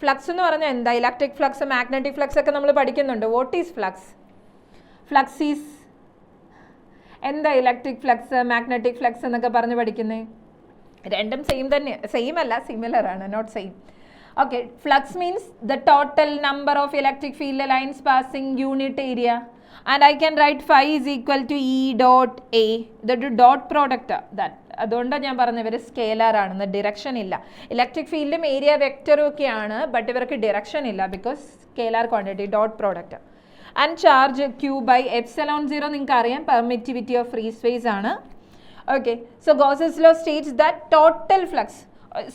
Flux എന്ന് പറഞ്ഞാൽ എന്താ? ഇലക്ട്രിക് ഫ്ലക്സ്, മാഗ്നറ്റിക് ഫ്ലക്സ് ഒക്കെ നമ്മൾ പഠിക്കുന്നുണ്ട്. What is flux? Flux is എന്താ? ഇലക്ട്രിക് ഫ്ലക്സ്, മാഗ്നറ്റിക് ഫ്ലക്സ് എന്നൊക്കെ പറഞ്ഞ് പഠിക്കുന്നത് രണ്ടും സെയിം തന്നെ, സെയിം അല്ല, സിമിലർ ആണ്, not same. Okay, flux means the total number of electric field lines passing unit area. And I can write phi is equal to E dot A. ഇതൊരു dot product that, അതുകൊണ്ടാണ് ഞാൻ പറഞ്ഞത് ഇവർ scalar ആണെന്ന്. Direction ഇല്ല. Electric ഫീൽഡും area വെക്ടറും ഒക്കെയാണ്, ബട്ട് ഇവർക്ക് ഡിറക്ഷൻ ഇല്ല because scalar quantity, dot product. And charge Q/ε0 നിങ്ങൾക്ക് അറിയാം, പെർമിറ്റിവിറ്റി ഓഫ് ഫ്രീ സ്പേസ് ആണ്. Okay, so Gauss's law States that total flux,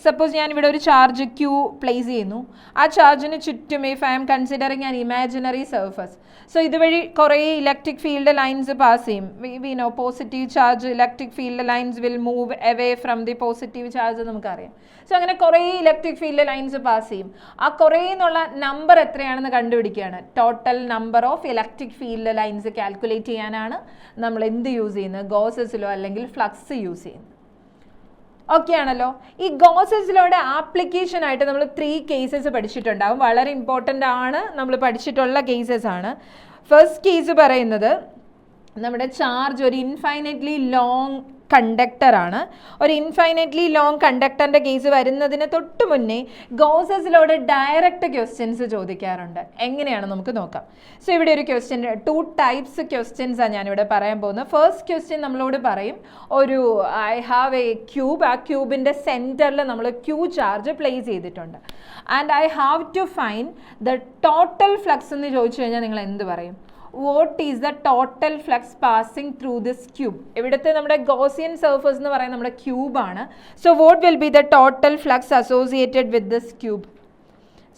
suppose ഞാൻ ഇവിടെ ഒരു ചാർജ് Q പ്ലേസ് ചെയ്യുന്നു, ആ ചാർജിന് ചുറ്റും if I M considering an imaginary surface, so ഇതുവഴി കുറേ ഇലക്ട്രിക് ഫീൽഡ് ലൈൻസ് പാസ് ചെയ്യും. We know positive charge electric field lines will move away from the positive charge നമുക്കറിയാം. സോ അങ്ങനെ കുറേ ഇലക്ട്രിക് ഫീൽഡ് ലൈൻസ് പാസ് ചെയ്യും. ആ കുറേ എന്നുള്ള നമ്പർ എത്രയാണെന്ന് കണ്ടുപിടിക്കുകയാണ്. Total number of electric field lines calculate ചെയ്യാനാണ് നമ്മൾ എന്ത് യൂസ് ചെയ്യുന്നത്? ഗോസസ് ലോ അല്ലെങ്കിൽ ഫ്ലക്സ് യൂസ് ചെയ്യുന്നത്. ഓക്കെ ആണല്ലോ. ഈ ഗോസസ് ലോയുടെ ആപ്ലിക്കേഷൻ ആയിട്ട് നമ്മൾ 3 കേസസ് പഠിച്ചിട്ടുണ്ടാവും. വളരെ ഇമ്പോർട്ടൻ്റ് ആണ്, നമ്മൾ പഠിച്ചിട്ടുള്ള കേസസ് ആണ്. ഫസ്റ്റ് കേസ് പറയുന്നത് നമ്മുടെ ചാർജ് ഒരു ഇൻഫൈനൈറ്റ്ലി ലോങ് കണ്ടക്ടർ ആണ്. ഒരു ഇൻഫൈനൈറ്റ്ലി ലോങ് കണ്ടക്ടറിൻ്റെ കേസ് വരുന്നതിന് തൊട്ട് മുന്നേ ഗോസസ് ലോയുടെ ഡയറക്റ്റ് ക്വസ്റ്റ്യൻസ് ചോദിക്കാറുണ്ട്. എങ്ങനെയാണ് നമുക്ക് നോക്കാം. സോ ഇവിടെ ഒരു ക്വസ്റ്റ്യൻ, 2 ടൈപ്സ് ക്വസ്റ്റ്യൻസ് ആണ് ഞാനിവിടെ പറയാൻ പോകുന്നത്. ഫസ്റ്റ് ക്വസ്റ്റ്യൻ നമ്മളോട് പറയും ഒരു ഐ ഹാവ് എ ക്യൂബ്, ആ ക്യൂബിൻ്റെ സെൻറ്ററിൽ നമ്മൾ Q ചാർജ് പ്ലേസ് ചെയ്തിട്ടുണ്ട്. And I have to find the total flux എന്ന് ചോദിച്ചു കഴിഞ്ഞാൽ നിങ്ങൾ എന്ത് പറയും? What is the total flux passing through this cube? ഇവിടുത്തെ നമ്മുടെ ഗോസിയൻ സർഫസ് എന്ന് പറയുന്നത് നമ്മുടെ ക്യൂബാണ്. So what will be the total flux associated with this cube?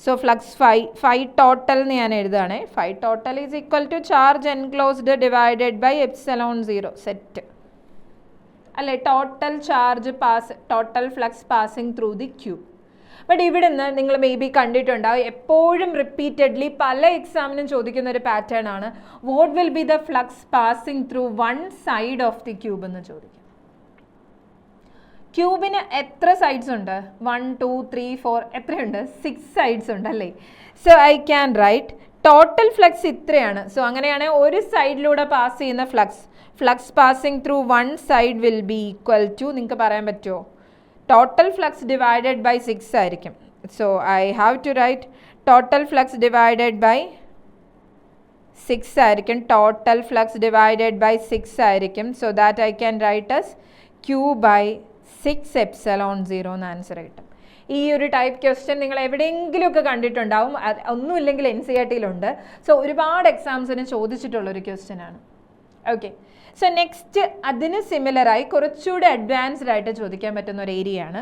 So flux phi total എന്ന് ഞാൻ എഴുതുകയാണ്. Phi total is equal to charge enclosed divided by ε0 set അല്ലേ? Total charge total flux passing through the cube. But ഇവിടെ നിന്ന് നിങ്ങൾ may be കണ്ടിട്ടുണ്ടാവും, എപ്പോഴും repeatedly പല എക്സാമിനും ചോദിക്കുന്ന ഒരു പാറ്റേൺ ആണ്, what will be the flux passing through one side of the cube എന്ന് ചോദിക്കും. ക്യൂബിന് എത്ര സൈഡ്സ് ഉണ്ട്? 1 2 3 4 എത്രയുണ്ട്? 6 സൈഡ്സ് ഉണ്ട് അല്ലേ? So I can write total flux ഇത്രയാണ്. സോ അങ്ങനെയാണെങ്കിൽ ഒരു സൈഡിലൂടെ പാസ് ചെയ്യുന്ന flux passing through one side will be equal to, നിങ്ങൾക്ക് പറയാൻ പറ്റുമോ? ടോട്ടൽ ഫ്ലക്സ് ഡിവൈഡഡ് ബൈ 6 ആയിരിക്കും. So I have to write total flux divided by 6 ആയിരിക്കും. ടോട്ടൽ ഫ്ലക്സ് ഡിവൈഡഡ് ബൈ 6 ആയിരിക്കും. So that I can write as Q/6ε0 എന്ന് answer കിട്ടും. ഈ ഒരു ടൈപ്പ് ക്വസ്റ്റ്യൻ നിങ്ങൾ എവിടെയെങ്കിലുമൊക്കെ കണ്ടിട്ടുണ്ടാവും, ഒന്നുമില്ലെങ്കിൽ NCERT-യിലുണ്ട്. സോ ഒരുപാട് എക്സാംസിന് ചോദിച്ചിട്ടുള്ളൊരു ക്വസ്റ്റ്യൻ ആണ്. ഓക്കെ, സോ നെക്സ്റ്റ് അതിന് സിമിലറായി കുറച്ചുകൂടെ അഡ്വാൻസ്ഡ് ആയിട്ട് ചോദിക്കാൻ പറ്റുന്ന ഒരു ഏരിയ ആണ്.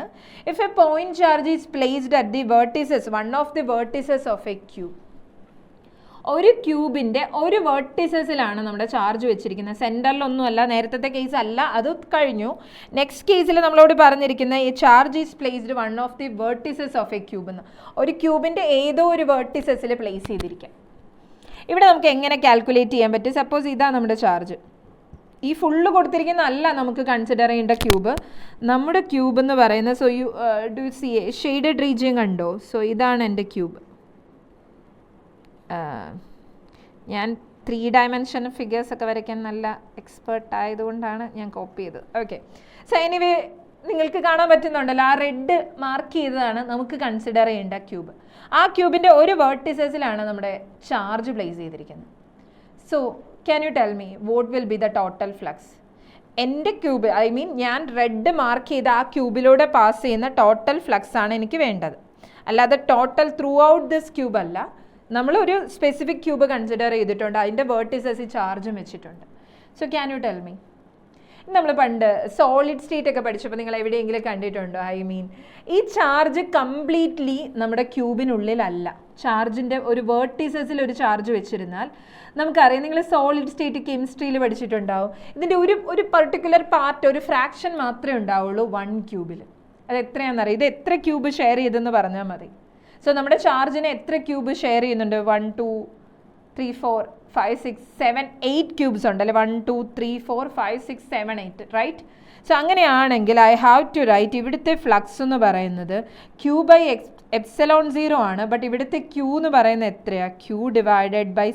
If A point charge is placed at the vertices, one of the vertices of a cube. ഒരു ക്യൂബിൻ്റെ ഒരു വെർട്ടിസസിലാണ് നമ്മുടെ ചാർജ് വെച്ചിരിക്കുന്നത്, സെൻറ്ററിലൊന്നുമല്ല. നേരത്തെ കേസ് അല്ല, അത് കഴിഞ്ഞു. നെക്സ്റ്റ് കേസിൽ നമ്മളോട് പറഞ്ഞിരിക്കുന്ന ഈ charge is placed one of the vertices of a cube എന്ന്. ഒരു ക്യൂബിൻ്റെ ഏതോ ഒരു വെർട്ടിസസിൽ പ്ലേസ് ചെയ്തിരിക്കാം. ഇവിടെ നമുക്ക് എങ്ങനെ കാൽക്കുലേറ്റ് ചെയ്യാൻ പറ്റും? സപ്പോസ് ഇതാണ് നമ്മുടെ ചാർജ്, ഈ ഫുള്ള് കൊടുത്തിരിക്കുന്ന അല്ല നമുക്ക് കൺസിഡർ ചെയ്യേണ്ട ക്യൂബ്. നമ്മുടെ ക്യൂബ് എന്ന് പറയുന്നത്, so you do C A shaded region കണ്ടോ? സോ ഇതാണ് എൻ്റെ ക്യൂബ്. ഞാൻ 3 ഡയമെൻഷൻ ഫിഗേഴ്സ് ഒക്കെ വരയ്ക്കാൻ നല്ല എക്സ്പേർട്ട് ആയതുകൊണ്ടാണ് ഞാൻ കോപ്പി ചെയ്തത്. ഓക്കെ, സോ എനിവേ നിങ്ങൾക്ക് കാണാൻ പറ്റുന്നുണ്ടല്ലോ, ആ റെഡ് മാർക്ക് ചെയ്തതാണ് നമുക്ക് കൺസിഡർ ചെയ്യേണ്ട ക്യൂബ്. ആ ക്യൂബിൻ്റെ ഒരു വേർട്ടിസസിലാണ് നമ്മുടെ ചാർജ് പ്ലേസ് ചെയ്തിരിക്കുന്നത്. So can you tell me what will be the total flux? എൻ്റെ ക്യൂബ്, ഐ മീൻ ഞാൻ റെഡ് മാർക്ക് ചെയ്ത ആ ക്യൂബിലൂടെ പാസ് ചെയ്യുന്ന ടോട്ടൽ ഫ്ലക്സ് ആണ് എനിക്ക് വേണ്ടത്, അല്ലാതെ total through out this cube അല്ല. നമ്മളൊരു സ്പെസിഫിക് ക്യൂബ് കൺസിഡർ ചെയ്തിട്ടുണ്ട്, അതിൻ്റെ വേർട്ടിസസിൽ ചാർജും വെച്ചിട്ടുണ്ട്. So can you tell me? നമ്മൾ പണ്ട് സോളിഡ് സ്റ്റേറ്റ് ഒക്കെ പഠിച്ചപ്പോൾ നിങ്ങൾ എവിടെയെങ്കിലും കണ്ടിട്ടുണ്ടോ? ഐ മീൻ ഈ ചാർജ് കംപ്ലീറ്റ്ലി നമ്മുടെ ക്യൂബിനുള്ളിലല്ല. ചാർജിൻ്റെ ഒരു വേർട്ടിസസിൽ ഒരു ചാർജ് വെച്ചിരുന്നാൽ നമുക്കറിയാം, നിങ്ങൾ സോളിഡ് സ്റ്റേറ്റ് കെമിസ്ട്രിയിൽ പഠിച്ചിട്ടുണ്ടാവും, ഇതിൻ്റെ ഒരു പർട്ടിക്കുലർ പാർട്ട്, ഒരു ഫ്രാക്ഷൻ മാത്രമേ ഉണ്ടാവുള്ളൂ 1 ക്യൂബിൽ. അത് എത്രയാണെന്നറിയാം, ഇത് എത്ര ക്യൂബ് ഷെയർ ചെയ്തെന്ന് പറഞ്ഞാൽ മതി. സോ നമ്മുടെ ചാർജിനെ എത്ര ക്യൂബ് ഷെയർ ചെയ്യുന്നുണ്ട്? 1 2 3 4 5 6 7 8 ക്യൂബ്സ് ഉണ്ടല്ലേ? 1 2 3 4 5 6 7 8, റൈറ്റ്? സോ അങ്ങനെയാണെങ്കിൽ ഐ ഹാവ് ടു റൈറ്റ്, ഇവിടുത്തെ ഫ്ലക്സ് എന്ന് പറയുന്നത് Q ബൈ എപ്സിലോൺ 0 ആണ്. ബട്ട് ഇവിടുത്തെ Q എന്ന് പറയുന്നത് എത്രയാണ്? Q ഡിവൈഡഡ് ബൈ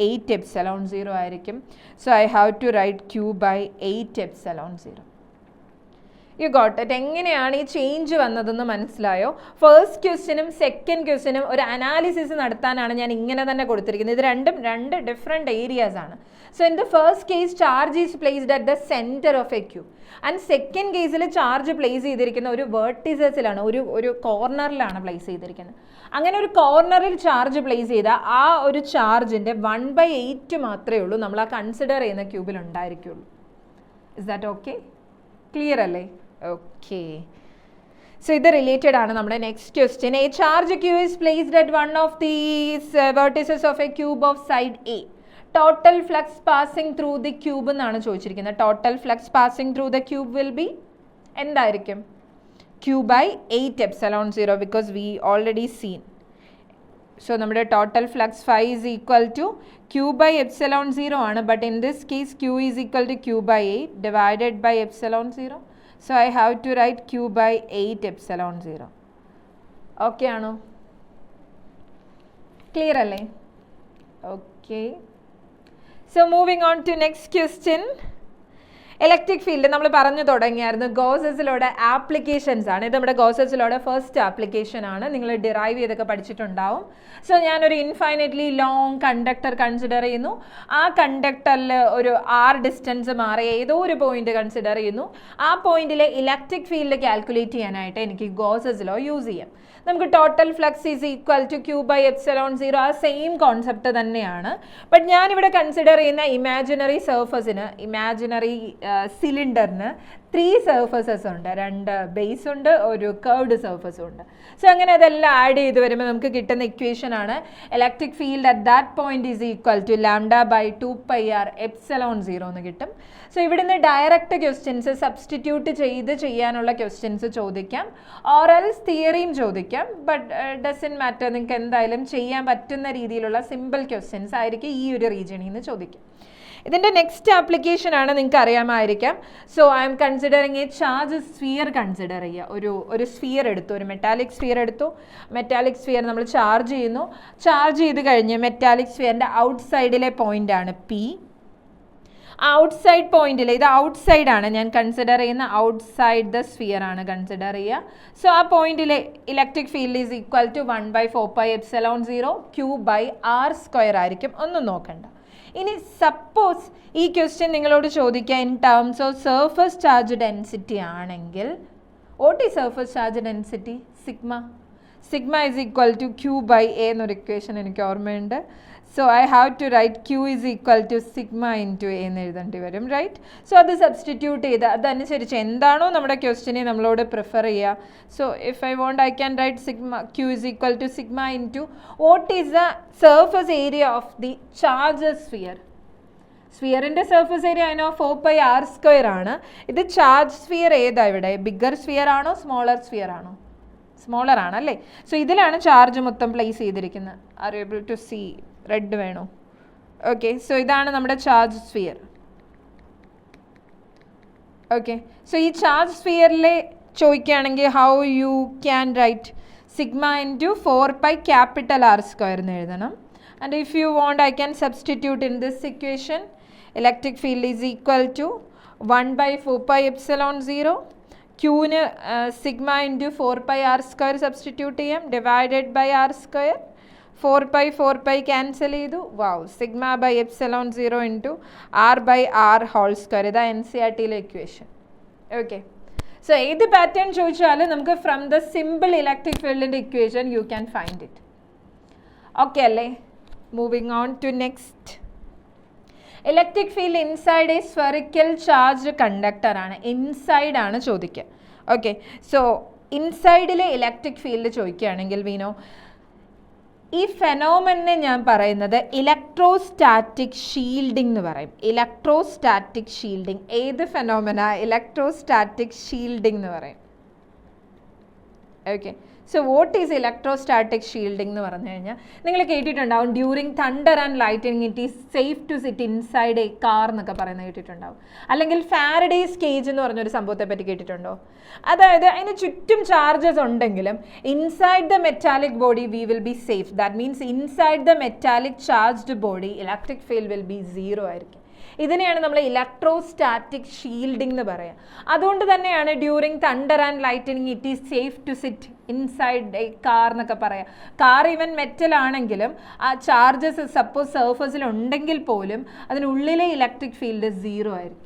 8 എപ്സിലോൺ 0 ആയിരിക്കും. So I have to write Q by 8 epsilon 0. You got it? എങ്ങനെയാണ് ഈ ചേഞ്ച് വന്നതെന്ന് മനസ്സിലായോ? ഫസ്റ്റ് ക്വസ്റ്റ്യനും സെക്കൻഡ് ക്വസ്റ്റ്യനും ഒരു അനാലിസിസ് നടത്താനാണ് ഞാൻ ഇങ്ങനെ തന്നെ കൊടുത്തിരിക്കുന്നത്. ഇത് രണ്ട് ഡിഫറെൻറ്റ് ഏരിയാസ് ആണ്. So in the first case charge is placed at the centre of a cube, and second കേസിൽ ചാർജ് പ്ലേസ് ചെയ്തിരിക്കുന്ന ഒരു വേർട്ടിസസിലാണ്, ഒരു കോർണറിലാണ് പ്ലേസ് ചെയ്തിരിക്കുന്നത്. അങ്ങനെ ഒരു കോർണറിൽ ചാർജ് പ്ലേസ് ചെയ്താൽ ആ ഒരു ചാർജിൻ്റെ 1/8 മാത്രമേ ഉള്ളൂ നമ്മൾ ആ കൺസിഡർ ചെയ്യുന്ന ക്യൂബിൽ ഉണ്ടായിരിക്കുള്ളൂ. Is that okay? ക്ലിയർ അല്ലേ? ഓക്കെ, സോ ഇത് റിലേറ്റഡ് ആണ് നമ്മുടെ next question. A charge Q is placed at one of these vertices of a cube of side a. Total flux passing through the cube എന്നാണ് ചോദിച്ചിരിക്കുന്നത്. Total flux passing through the cube will be എന്തായിരിക്കും? Q by 8 epsilon 0, because we already seen. So നമ്മുടെ total flux phi is equal to Q by epsilon 0 ആണ്. But in this case Q is equal to Q by 8 divided by epsilon 0. So I have to write Q by 8 epsilon 0. Okay ആണോ? Clear അല്ലേ? Okay, so moving on to next question. Electric field നമ്മൾ പറഞ്ഞു തുടങ്ങിയായിരുന്നു. ഗോസസിലൂടെ applications ആണ് ഇത്. നമ്മുടെ ഗോസസിലൂടെ first application ആണ്. നിങ്ങൾ derive ചെയ്തൊക്കെ പഠിച്ചിട്ടുണ്ടാവും. സോ ഞാനൊരു ഇൻഫൈനൈറ്റ്ലി ലോങ് കണ്ടക്ടർ കൺസിഡർ ചെയ്യുന്നു. ആ കണ്ടക്ടറിൽ ഒരു R ഡിസ്റ്റൻസ് മാറി ഏതോ ഒരു പോയിന്റ് കൺസിഡർ ചെയ്യുന്നു. ആ പോയിന്റിലെ ഇലക്ട്രിക് ഫീൽഡ് കാൽക്കുലേറ്റ് ചെയ്യാനായിട്ട് എനിക്ക് ഗോസസ് ലോ യൂസ് ചെയ്യാം. നമുക്ക് total flux is equal to Q by epsilon 0, ആ സെയിം കോൺസെപ്റ്റ് തന്നെയാണ്. ബട്ട് ഞാനിവിടെ കൺസിഡർ ചെയ്യുന്ന ഇമാജിനറി സർഫസിന്, ഇമാജിനറി സിലിണ്ടറിന് 3 സർഫസസ് ഉണ്ട്. 2 ബേസ് ഉണ്ട്, ഒരു കർവ്ഡ് സർഫസും ഉണ്ട്. സോ അങ്ങനെ അതെല്ലാം ആഡ് ചെയ്ത് വരുമ്പോൾ നമുക്ക് കിട്ടുന്ന ഇക്വേഷൻ ആണ് electric field at that point is equal to lambda by 2πr epsilon 0 എന്ന് കിട്ടും. സോ ഇവിടുന്ന് ഡയറക്റ്റ് ക്വസ്റ്റ്യൻസ് സബ്സ്റ്റിറ്റ്യൂട്ട് ചെയ്ത് ചെയ്യാനുള്ള ക്വസ്റ്റ്യൻസ് ചോദിക്കാം, ഓർ എൽസ് തിയറിയും ചോദിക്കാം. ബട്ട് ഡസൻ മാറ്റർ, നിങ്ങൾക്ക് എന്തായാലും ചെയ്യാൻ പറ്റുന്ന രീതിയിലുള്ള സിമ്പിൾ ക്വസ്റ്റ്യൻസ് ആയിരിക്കും ഈ ഒരു റീജിയനിൽ നിന്ന് ചോദിക്കാം. ഇതിൻ്റെ നെക്സ്റ്റ് ആപ്ലിക്കേഷൻ ആണ്, നിങ്ങൾക്ക് അറിയാമായിരിക്കാം. So I M considering a charge sphere consider ചെയ്യുക. ഒരു സ്ഫിയർ എടുത്തു, ഒരു മെറ്റാലിക് സ്ഫിയർ എടുത്തു. മെറ്റാലിക് സ്ഫിയർ നമ്മൾ ചാർജ് ചെയ്യുന്നു. ചാർജ് ചെയ്ത് കഴിഞ്ഞ് മെറ്റാലിക് സ്ഫിയറിൻ്റെ ഔട്ട് സൈഡിലെ പോയിന്റ് ആണ് P. ഔട്ട് സൈഡ് പോയിന്റിൽ, ഇത് ഔട്ട് സൈഡ് ആണ്, ഞാൻ കൺസിഡർ ചെയ്യുന്ന ഔട്ട് സൈഡ് ദ സ്ഫിയർ ആണ് കൺസിഡർ ചെയ്യുക. സോ ആ പോയിന്റിലെ electric field is equal to 1/4πε0 Q by R² ആയിരിക്കും. ഒന്നും നോക്കണ്ട. ഇനി സപ്പോസ് ഈ ക്വസ്റ്റ്യൻ നിങ്ങളോട് ചോദിക്കുക in terms of surface charge density ആണെങ്കിൽ, what is surface charge density? Sigma is equal to Q by A എന്നൊരു ഇക്വേഷൻ എനിക്ക് ഓർമ്മയുണ്ട്. So I have to write Q is equal to sigma into A എന്ന് എഴുതേണ്ടി വരും, right? So അത് substitute ചെയ്ത് അതനുസരിച്ച് എന്താണോ നമ്മുടെ ക്വസ്റ്റ്യനെ നമ്മളോട് പ്രിഫർ ചെയ്യുക. So if I want I can write Q is equal to sigma into what is the surface area of the charge sphere. സ്ഫിയറിൻ്റെ സർഫസ് ഏരിയ അതിനോ 4πr² ആണ്. ഇത് ചാർജ് സ്ഫിയർ ഏതാ ഇവിടെ? ബിഗ്ഗർ സ്ഫിയർ ആണോ സ്മോളർ സ്ഫിയർ ആണോ? Smaller ആണല്ലേ. So ഇതിലാണ് ചാർജ് മൊത്തം പ്ലേസ് ചെയ്തിരിക്കുന്നത്. Are you able to see? Red വേണോ? ഓക്കെ, സോ ഇതാണ് നമ്മുടെ ചാർജ് സ്ഫിയർ. ഓക്കെ, സോ ഈ ചാർജ് സ്ഫിയറിലെ ചോദിക്കുകയാണെങ്കിൽ how you can right sigma into 4 pi capital R square എന്ന് എഴുതണം. And if you want, I can substitute in this equation. Electric field is equal to 1 by 4 pi epsilon 0. Qന് sigma into 4 pi R square substitute ചെയ്യാം, divided by R square. 4 pi cancel ചെയ്തു. Wow, sigma by epsilon 0 into R by R whole square. ഇതാ NCERTയിലെ equation. Okay, so ഏത് pattern ചോദിച്ചാലും നമുക്ക് from the simple electric ഫീൽഡിൻ്റെ equation you can find it. Okay അല്ലേ? Moving on to next. Electric field inside a spherical charge conductor ആണ്. Inside ആണ് ചോദിക്കുക. ഓക്കെ, സോ ഇൻസൈഡിലെ ഇലക്ട്രിക് ഫീൽഡ് ചോദിക്കുകയാണെങ്കിൽ വീനോ ഈ ഫെനോമെനെ ഞാൻ പറയുന്നത് ഇലക്ട്രോസ്റ്റാറ്റിക് ഷീൽഡിംഗ് എന്ന് പറയും. ഇലക്ട്രോസ്റ്റാറ്റിക് ഷീൽഡിംഗ് ഏത് ഫെനോമെന? ഇലക്ട്രോസ്റ്റാറ്റിക് ഷീൽഡിംഗ് എന്ന് പറയും. Okay, so what is electrostatic shielding എന്ന് പറഞ്ഞു കഴിഞ്ഞാൽ നിങ്ങൾ കേട്ടിട്ടുണ്ടാവും, during thunder and lightning it is safe to sit inside a car എന്നൊക്കെ പറയുന്നത് കേട്ടിട്ടുണ്ടാവും. അല്ലെങ്കിൽ ഫാരഡേസ് കേജ് എന്ന് പറഞ്ഞൊരു സംഭവത്തെ പറ്റി കേട്ടിട്ടുണ്ടോ? അതായത് അതിന് ചുറ്റും ചാർജസ് ഉണ്ടെങ്കിലും inside the metallic body we will be safe. That means inside the metallic charged body electric field will be 0 ആയിരിക്കും. ഇതിനെയാണ് നമ്മൾ ഇലക്ട്രോസ്റ്റാറ്റിക് ഷീൽഡിംഗ് എന്ന് പറയുക. അതുകൊണ്ട് തന്നെയാണ് during thunder and lightning it is safe to sit inside a car എന്നൊക്കെ പറയാം. Car even metal ആണെങ്കിലും ആ ചാർജസ് സപ്പോസ് സർഫസിൽ ഉണ്ടെങ്കിൽ പോലും അതിനുള്ളിലെ ഇലക്ട്രിക് ഫീൽഡ് 0 ആയിരിക്കും.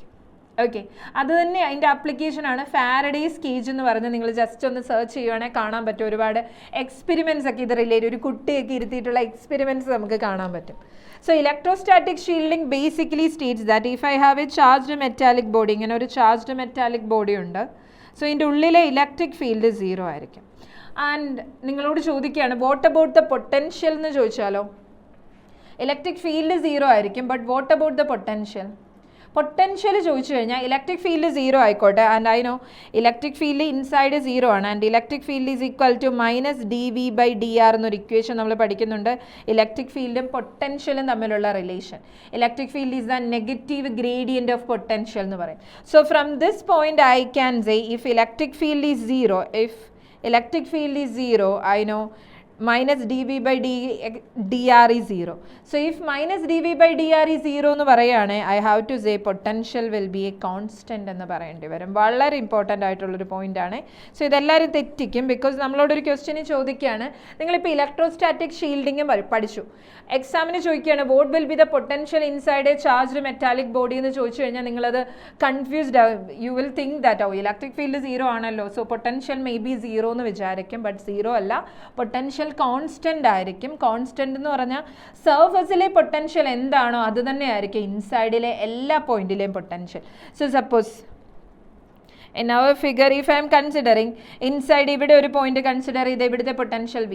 ഓക്കെ, അത് തന്നെ അതിൻ്റെ ആപ്ലിക്കേഷനാണ് ഫാരഡേസ് കേജ് എന്ന് പറഞ്ഞ് നിങ്ങൾ ജസ്റ്റ് ഒന്ന് സെർച്ച് ചെയ്യുവാണെങ്കിൽ കാണാൻ പറ്റും. ഒരുപാട് എക്സ്പെരിമെൻറ്റ്സ് ഒക്കെ ഇത് റിലേറ്റ്, ഒരു കുട്ടിയൊക്കെ ഇരുത്തിയിട്ടുള്ള എക്സ്പെരിമെൻറ്റ്സ് നമുക്ക് കാണാൻ പറ്റും. So electrostatic shielding basically states that if I have a charged metallic body, ഇങ്ങനെ ഒരു charged metallic body ഉണ്ട്, സോ ഇതിൻ്റെ ഉള്ളിലെ ഇലക്ട്രിക് ഫീൽഡ് 0 ആയിരിക്കും. ആൻഡ് നിങ്ങളോട് ചോദിക്കുകയാണ് വാട്ട് അബൌട്ട് ദ പൊട്ടൻഷ്യൽ എന്ന് ചോദിച്ചാലോ? ഇലക്ട്രിക് ഫീൽഡ് 0 ആയിരിക്കും, but what about the potential? Potential ചോദിച്ചു കഴിഞ്ഞാൽ ഇലക്ട്രിക് ഫീൽഡ് 0 ആയിക്കോട്ടെ, and I know electric field inside 0 ആണ്, and electric field is equal to -dV/dr എന്നൊരു ഇക്വേഷൻ നമ്മൾ പഠിക്കുന്നുണ്ട്. ഇലക്ട്രിക് ഫീൽഡും പൊട്ടൻഷ്യലും തമ്മിലുള്ള relation. Electric field is the negative gradient of potential എന്ന് പറയും. So from this point I can say if electric field is 0, if electric field is 0, I know -dV/dr is 0. So if -dV/dr is 0 എന്ന് പറയുകയാണെങ്കിൽ I have to say potential will be a constant എന്ന് പറയേണ്ടി വരും. വളരെ important ആയിട്ടുള്ളൊരു point ആണ്. So ഇതെല്ലാവരും തെറ്റിക്കും, because നമ്മളോടൊരു question ചോദിക്കുകയാണ്, നിങ്ങളിപ്പോൾ ഇലക്ട്രോസ്റ്റാറ്റിക് ഷീൽഡിങ്ങും പഠിച്ചു, എക്സാമിന് ചോദിക്കുകയാണ് what will be the potential inside A charged metallic body എന്ന് ചോദിച്ചു കഴിഞ്ഞാൽ നിങ്ങളത് കൺഫ്യൂസ്ഡ് ആവും. You will think that electric field 0 ആണല്ലോ, സോ പൊട്ടൻഷ്യൽ മേ ബി 0 എന്ന് വിചാരിക്കും, ബട്ട് 0 അല്ല, പൊട്ടൻഷ്യൽ കോൺസ്റ്റന്റ് ആയിരിക്കും. കോൺസ്റ്റന്റ് എന്ന് പറഞ്ഞാൽ സർഫസിലെ പൊട്ടൻഷ്യൽ എന്താണോ അത് തന്നെ ആയിരിക്കും ഇൻസൈഡിലെ എല്ലാ പോയിന്റിലെയും potential. So suppose in our figure if I am considering inside ഇവിടെ ഒരു പോയിന്റ് കൺസിഡർ ചെയ്ത് ഇവിടുത്തെ പൊട്ടൻഷ്യൽ V,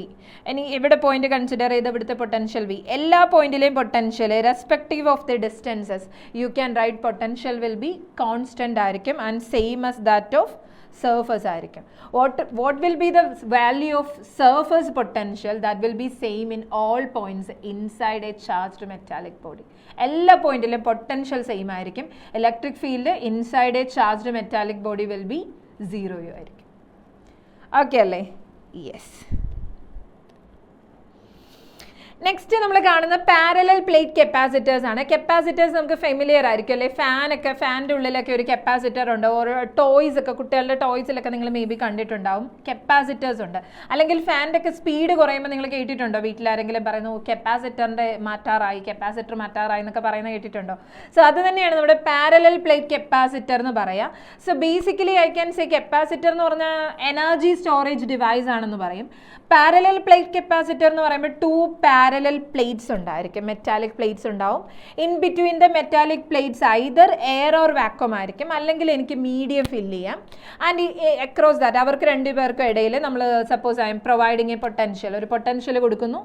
ഇനി ഇവിടെ പോയിന്റ് കൺസിഡർ ചെയ്ത് ഇവിടുത്തെ പൊട്ടൻഷ്യൽ V, എല്ലാ പോയിന്റിലെയും potential respective of the distances you can write potential will be constant ആയിരിക്കും and same as that of surface ആയിരിക്കും. what will be the value of surface potential? that will be same in all points inside a charged metallic body. എല്ലാ പോയിന്റിലും potential same ആയിരിക്കും. Electric field inside A charged metallic body will be 0 ആയിരിക്കും. Okay അല്ലേ? Yes. Next നമ്മൾ കാണുന്ന parallel plate capacitors ആണ്. Capacitors നമുക്ക് familiar ആയിരിക്കും അല്ലേ? ഫാനിൻ്റെ ഉള്ളിലൊക്കെ ഒരു കപ്പാസിറ്റർ ഉണ്ട്. ഓരോ ടോയ്സ് ഒക്കെ കുട്ടികളുടെ ടോയ്സിലൊക്കെ നിങ്ങൾ മേ ബി കണ്ടിട്ടുണ്ടാവും, കപ്പാസിറ്റേഴ്സ് ഉണ്ട്. അല്ലെങ്കിൽ ഫാനിൻ്റെ ഒക്കെ സ്പീഡ് കുറയുമ്പോൾ നിങ്ങൾ കേട്ടിട്ടുണ്ടോ? വീട്ടിലാരെങ്കിലും പറയുന്നു കപ്പാസിറ്റർ മാറ്റാറായി എന്നൊക്കെ പറയുന്നത് കേട്ടിട്ടുണ്ടോ? സോ അത് തന്നെയാണ് നമ്മുടെ പാരലൽ പ്ലേറ്റ് കപ്പാസിറ്റർ എന്ന് പറയാം. So basically I can say capacitor എന്ന് പറഞ്ഞാൽ എനർജി സ്റ്റോറേജ് ഡിവൈസ് ആണെന്ന് പറയും. പാരലൽ പ്ലേറ്റ് കപ്പാസിറ്റർ എന്ന് പറയുമ്പോൾ 2 പാരലൽ പ്ലേറ്റ്സ് ഉണ്ടായിരിക്കും, മെറ്റാലിക് പ്ലേറ്റ്സ് ഉണ്ടാവും. In between the metallic plates either air or vacuum ആയിരിക്കും, അല്ലെങ്കിൽ എനിക്ക് മീഡിയം ഫില്ല് ചെയ്യാം. ആൻഡ് അക്രോസ് ദാറ്റ് അവർക്ക് 2 പേർക്കും ഇടയിൽ നമ്മൾ suppose I M providing A potential, ഒരു പൊട്ടൻഷ്യൽ കൊടുക്കുന്നു,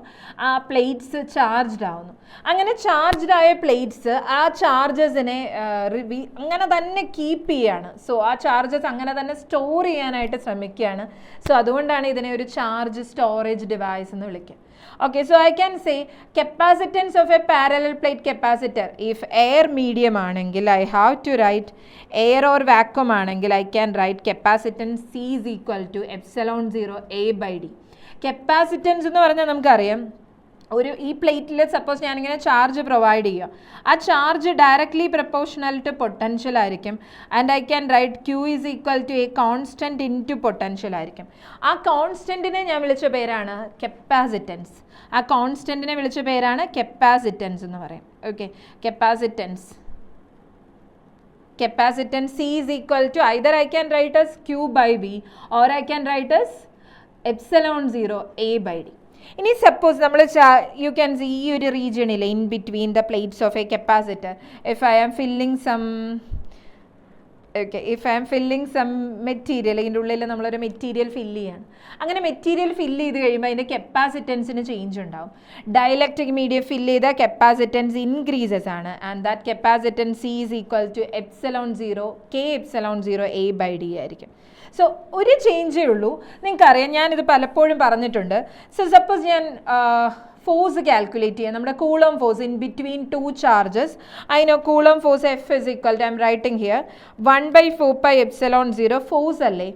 ആ പ്ലേറ്റ്സ് ചാർജ്ഡ് ആവുന്നു. അങ്ങനെ ചാർജ്ഡ് ആയ പ്ലേറ്റ്സ് ആ ചാർജസിനെ അങ്ങനെ തന്നെ കീപ്പ് ചെയ്യാണ്. സോ ആ ചാർജസ് അങ്ങനെ തന്നെ സ്റ്റോർ ചെയ്യാനായിട്ട് ശ്രമിക്കുകയാണ്. സോ അതുകൊണ്ടാണ് ഇതിനെ ഒരു ചാർജ് storage device എന്ന് വിളിക്കുക. Okay, so I can say capacitance of a parallel plate capacitor. If air medium ആണെങ്കിൽ I have to write air or vacuum ആണെങ്കിൽ I can write capacitance C is equal to epsilon 0 A by D. Capacitance എന്ന് പറഞ്ഞാൽ നമുക്കറിയാം ഒരു ഈ പ്ലേറ്റിൽ suppose ഞാനിങ്ങനെ charge provide ചെയ്യുക, ആ charge directly proportional to potential ആയിരിക്കും. And I can write Q is equal to a constant into potential ആയിരിക്കും. ആ കോൺസ്റ്റൻറ്റിനെ ഞാൻ വിളിച്ച പേരാണ് കപ്പാസിറ്റൻസ്. ആ കോൺസ്റ്റൻറ്റിനെ വിളിച്ച പേരാണ് കപ്പാസിറ്റൻസ് എന്ന് പറയും. Okay, capacitance C is equal to either I can write as Q by B or I can write as epsilon 0 A by D. ഇനി സപ്പോസ് നമ്മൾ യു ക്യാൻ സി ഈ ഒരു റീജിയണിൽ in between the plates of a capacitor if I am filling some material, ഇതിൻ്റെ ഉള്ളിൽ നമ്മളൊരു material fill ചെയ്യാണ്. അങ്ങനെ മെറ്റീരിയൽ ഫില്ല് ചെയ്ത് കഴിയുമ്പോൾ അതിൻ്റെ കപ്പാസിറ്റൻസിന് ചേഞ്ച് ഉണ്ടാവും. ഡയലക്ട്രിക് മീഡിയം ഫില്ല് ചെയ്ത കപ്പാസിറ്റൻസ് ഇൻക്രീസസ് ആണ്. And that capacitance C is equal to epsilon 0 K epsilon 0 A by D ആയിരിക്കും. സോ ഒരു ചേഞ്ചേ ഉള്ളൂ. നിങ്ങൾക്കറിയാം, ഞാനിത് പലപ്പോഴും പറഞ്ഞിട്ടുണ്ട്. സോ സപ്പോസ് ഞാൻ ഫോഴ്സ് കാൽക്കുലേറ്റ് ചെയ്യാം, നമ്മുടെ coulomb force in between two charges. അതിനോ coulomb force F is equal to, I M writing here 1/4πε0 force അല്ലേ,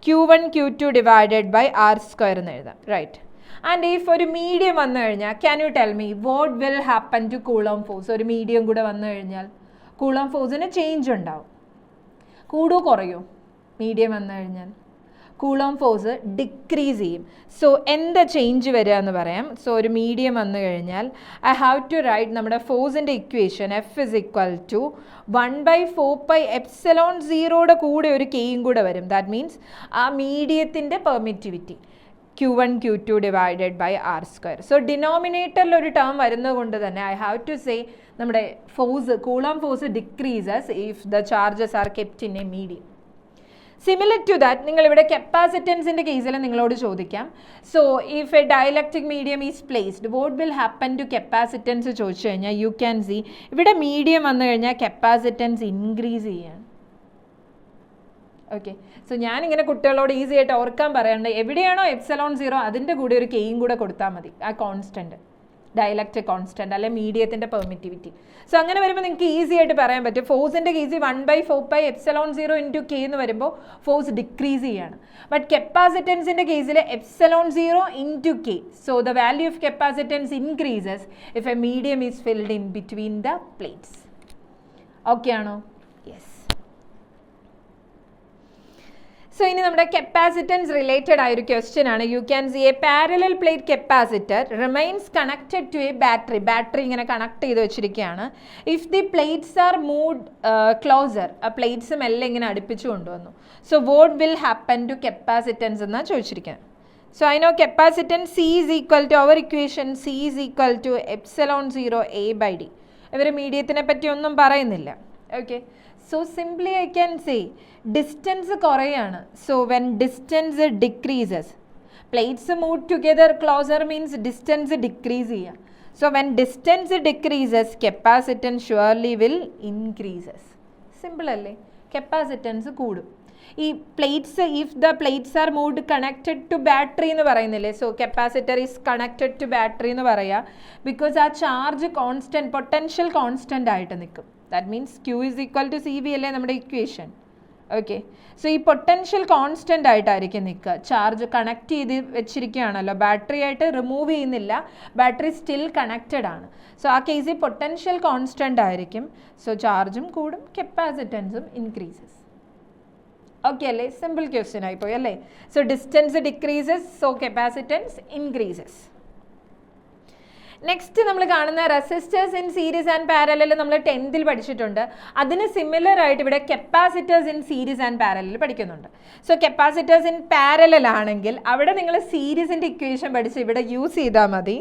Q1 Q2 divided by R² എന്ന് എഴുതാം, റൈറ്റ്. ആൻഡ് ഇഫ് ഒരു മീഡിയം വന്നു കഴിഞ്ഞാൽ can you tell me what will happen to coulomb force? ഒരു medium കൂടെ വന്നു കഴിഞ്ഞാൽ കൂളം ഫോഴ്സിന് ചേഞ്ച് ഉണ്ടാവും. കൂടുമോ കുറയോ? മീഡിയം വന്നു കഴിഞ്ഞാൽ കൂളോം ഫോഴ്സ് ഡിക്രീസ് ചെയ്യും. സോ എന്താ ചേഞ്ച് വരിക എന്ന് പറയാം. സോ ഒരു മീഡിയം വന്നു കഴിഞ്ഞാൽ ഐ ഹാവ് ടു റൈറ്റ് നമ്മുടെ ഫോഴ്സിൻ്റെ equation F is equal to 1/4πε0 കൂടെ ഒരു കെയും കൂടെ വരും. ദാറ്റ് മീൻസ് ആ മീഡിയത്തിൻ്റെ permittivity Q1 Q2 divided by R². So ഡിനോമിനേറ്ററിൽ ഒരു ടേം വരുന്നത് കൊണ്ട് തന്നെ ഐ ഹാവ് ടു സേ നമ്മുടെ force coulomb force decreases if the charges are kept in a medium. Similar to that നിങ്ങളിവിടെ കപ്പാസിറ്റൻസിൻ്റെ കേസിൽ നിങ്ങളോട് ചോദിക്കാം. So if a dielectric medium is placed what will happen to capacitance ചോദിച്ചു കഴിഞ്ഞാൽ U can C ഇവിടെ medium വന്നു കഴിഞ്ഞാൽ കപ്പാസിറ്റൻസ് ഇൻക്രീസ് ചെയ്യാണ്. ഓക്കെ, സോ ഞാനിങ്ങനെ കുട്ടികളോട് ഈസി ആയിട്ട് ഓർക്കാൻ പറയാണ്ട് എവിടെയാണോ epsilon 0 അതിൻ്റെ കൂടെ ഒരു കെയും കൂടെ കൊടുത്താൽ മതി, ആ കോൺസ്റ്റൻറ്റ്, ഡയലക്ട്രിക് കോൺസ്റ്റൻറ്റ് അല്ലെ മീഡിയത്തിൻ്റെ പെർമിറ്റിവിറ്റി. സോ അങ്ങനെ വരുമ്പോൾ നിങ്ങൾക്ക് ഈസി ആയിട്ട് പറയാൻ പറ്റും ഫോഴ്സിൻ്റെ കേസിൽ 1/4πε0 ഇൻറ്റു കെ എന്ന് വരുമ്പോൾ ഫോഴ്സ് ഡിക്രീസ് ചെയ്യാണ്. ബട്ട് കപ്പാസിറ്റൻസിൻ്റെ കേസിൽ epsilon 0 into K. So the value of capacitance increases if a medium is filled in between the plates. Okay ആണോ? യെസ്. സോ ഇനി നമ്മുടെ കപ്പാസിറ്റൻസ് റിലേറ്റഡ് ആയൊരു ക്വസ്റ്റ്യൻ ആണ്. You can see a parallel plate capacitor remains connected to a battery ഇങ്ങനെ connect ചെയ്ത് വെച്ചിരിക്കുകയാണ്. If the plates are moved closer, ആ plates മെല്ലെ ഇങ്ങനെ അടുപ്പിച്ച് കൊണ്ടുവന്നു. So what will happen to capacitance എന്നാണ് ചോദിച്ചിരിക്കുന്നത്. So I know capacitance C is equal to our equation C is equal to epsilon 0 A by D. ഇവർ മീഡിയത്തിനെ പറ്റി ഒന്നും പറയുന്നില്ല. Okay, so simply I can say distance കുറയാണ്. So when distance decreases, plates move together closer means distance decrease ചെയ്യുക. So when distance decreases capacitance surely will increases. Simple അല്ലേ? Capacitance കൂടും. ഈ plates if the plates are moved connected to battery എന്ന് പറയുന്നില്ലേ, so capacitor is connected to battery എന്ന് പറയുക because ആ charge constant, potential constant ആയിട്ട് നിൽക്കും. That means Q is equal to CV അല്ലേ നമ്മുടെ ഇക്വേഷൻ. ഓക്കെ, സോ ഈ പൊട്ടൻഷ്യൽ കോൺസ്റ്റൻ്റ് ആയിട്ടായിരിക്കും നിൽക്കുക. ചാർജ് കണക്ട് ചെയ്ത് വെച്ചിരിക്കുകയാണല്ലോ, ബാറ്ററി ആയിട്ട് റിമൂവ് ചെയ്യുന്നില്ല, ബാറ്ററി സ്റ്റിൽ കണക്റ്റഡ് ആണ്. സോ ആ കേസിൽ പൊട്ടൻഷ്യൽ കോൺസ്റ്റൻ്റ് ആയിരിക്കും. സോ ചാർജും കൂടും, കപ്പാസിറ്റൻസും ഇൻക്രീസസ്. ഓക്കെ അല്ലേ? സിമ്പിൾ ക്വസ്റ്റ്യൻ ആയിപ്പോയി അല്ലേ? So distance decreases, so capacitance increases. Next നമ്മൾ കാണുന്ന resistors in series and parallel നമ്മൾ 10th പഠിച്ചിട്ടുണ്ട്. അതിന് സിമിലർ ആയിട്ട് ഇവിടെ capacitors in series and parallel പഠിക്കുന്നുണ്ട്. സോ കപ്പാസിറ്റേഴ്സ് ഇൻ പാരലൽ ആണെങ്കിൽ അവിടെ നിങ്ങൾ സീരീസിൻ്റെ ഇക്വേഷൻ പഠിച്ച് ഇവിടെ യൂസ് ചെയ്താൽ മതി.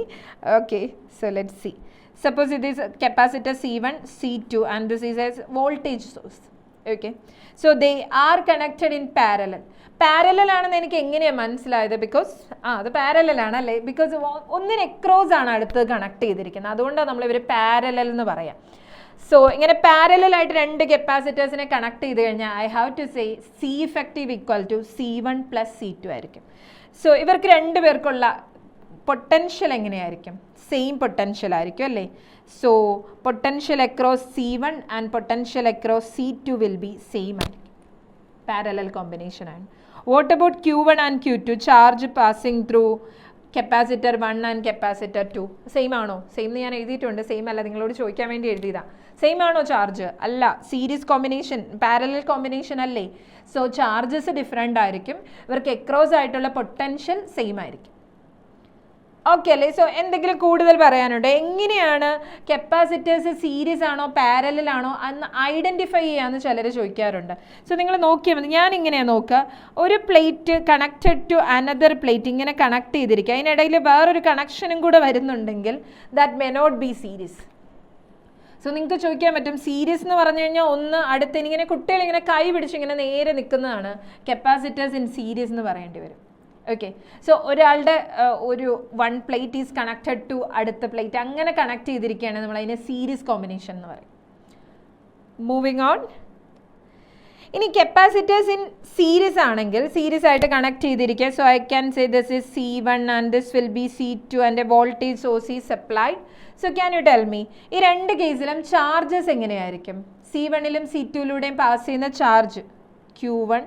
Okay, so let see. Suppose ഇത് is capacitor C1 C2 and this is a voltage source. Okay, so they are connected in parallel. Parallel ആണെന്ന് എനിക്ക് എങ്ങനെയാണ് മനസ്സിലായത്? ബിക്കോസ് അത് പാരലൽ ആണ് അല്ലേ, ബിക്കോസ് ഒന്നിന് എക്രോസ് ആണ് അടുത്ത് കണക്ട് ചെയ്തിരിക്കുന്നത്, അതുകൊണ്ടാണ് നമ്മൾ ഇവർ പാരലൽ എന്ന് പറയാം. സോ ഇങ്ങനെ പാരലൽ ആയിട്ട് രണ്ട് കപ്പാസിറ്റേഴ്സിനെ കണക്ട് ചെയ്ത് കഴിഞ്ഞാൽ I have to say C effective equal to C1 + C2 ആയിരിക്കും. സോ ഇവർക്ക് രണ്ടുപേർക്കുള്ള പൊട്ടൻഷ്യൽ എങ്ങനെയായിരിക്കും? സെയിം പൊട്ടൻഷ്യൽ ആയിരിക്കും അല്ലേ? So potential across C1 and potential across C2 will be same ആയിരിക്കും. പാരലൽ കോമ്പിനേഷൻ ആണ്. What about Q1 and Q2? Charge passing through capacitor 1 and capacitor 2 same ആണോ? Same എന്ന് ഞാൻ എഴുതിയിട്ടുണ്ട്, സെയിം അല്ല, നിങ്ങളോട് ചോദിക്കാൻ വേണ്ടി എഴുതിയതാ. സെയിം ആണോ ചാർജ്? അല്ല, സീരീസ് കോമ്പിനേഷൻ, പാരലൽ കോമ്പിനേഷൻ അല്ലേ. സോ ചാർജസ് ഡിഫറെൻ്റ് ആയിരിക്കും, ഇവർക്ക് എക്രോസ് ആയിട്ടുള്ള പൊട്ടൻഷ്യൽ സെയിം ആയിരിക്കും. ഓക്കെ അല്ലേ? സോ എന്തെങ്കിലും കൂടുതൽ പറയാനുണ്ടോ? എങ്ങനെയാണ് കപ്പാസിറ്റേഴ്സ് സീരീസ് ആണോ പാരലൽ ആണോ എന്ന് ഐഡൻറ്റിഫൈ ചെയ്യാമെന്ന് ചിലർ ചോദിക്കാറുണ്ട്. സോ നിങ്ങൾ നോക്കിയാൽ മതി, ഞാൻ ഇങ്ങനെയാണ് നോക്കുക, ഒരു plate connected to another plate ഇങ്ങനെ കണക്ട് ചെയ്തിരിക്കുക, അതിനിടയിൽ വേറൊരു കണക്ഷനും കൂടെ വരുന്നുണ്ടെങ്കിൽ that may not be series. So നിങ്ങൾക്ക് ചോദിക്കാൻ പറ്റും, സീരീസ് എന്ന് പറഞ്ഞു കഴിഞ്ഞാൽ ഒന്ന് അടുത്ത് ഇങ്ങനെ കുട്ടികളിങ്ങനെ കൈ പിടിച്ച് ഇങ്ങനെ നേരെ നിൽക്കുന്നതാണ് കപ്പാസിറ്റേഴ്സ് ഇൻ സീരീസ് എന്ന് പറയേണ്ടി വരും. ഓക്കെ, സോ ഒരാളുടെ ഒരു 1 പ്ലേറ്റ് ഈസ് കണക്റ്റഡ് ടു അടുത്ത പ്ലേറ്റ്, അങ്ങനെ കണക്ട് ചെയ്തിരിക്കുകയാണ് നമ്മൾ അതിനെ സീരീസ് കോമ്പിനേഷൻ എന്ന് പറയും. Moving on. ഇനി കപ്പാസിറ്റേഴ്സ് ഇൻ സീരീസ് ആണെങ്കിൽ സീരീസ് ആയിട്ട് കണക്ട് ചെയ്തിരിക്കുക. So I can say this is C1 and this will be C2 and A voltage source is supplied. So can you tell me, ഈ രണ്ട് കേസിലും charges എങ്ങനെയായിരിക്കും? C1ലും C2ലൂടെയും pass ചെയ്യുന്ന charge Q1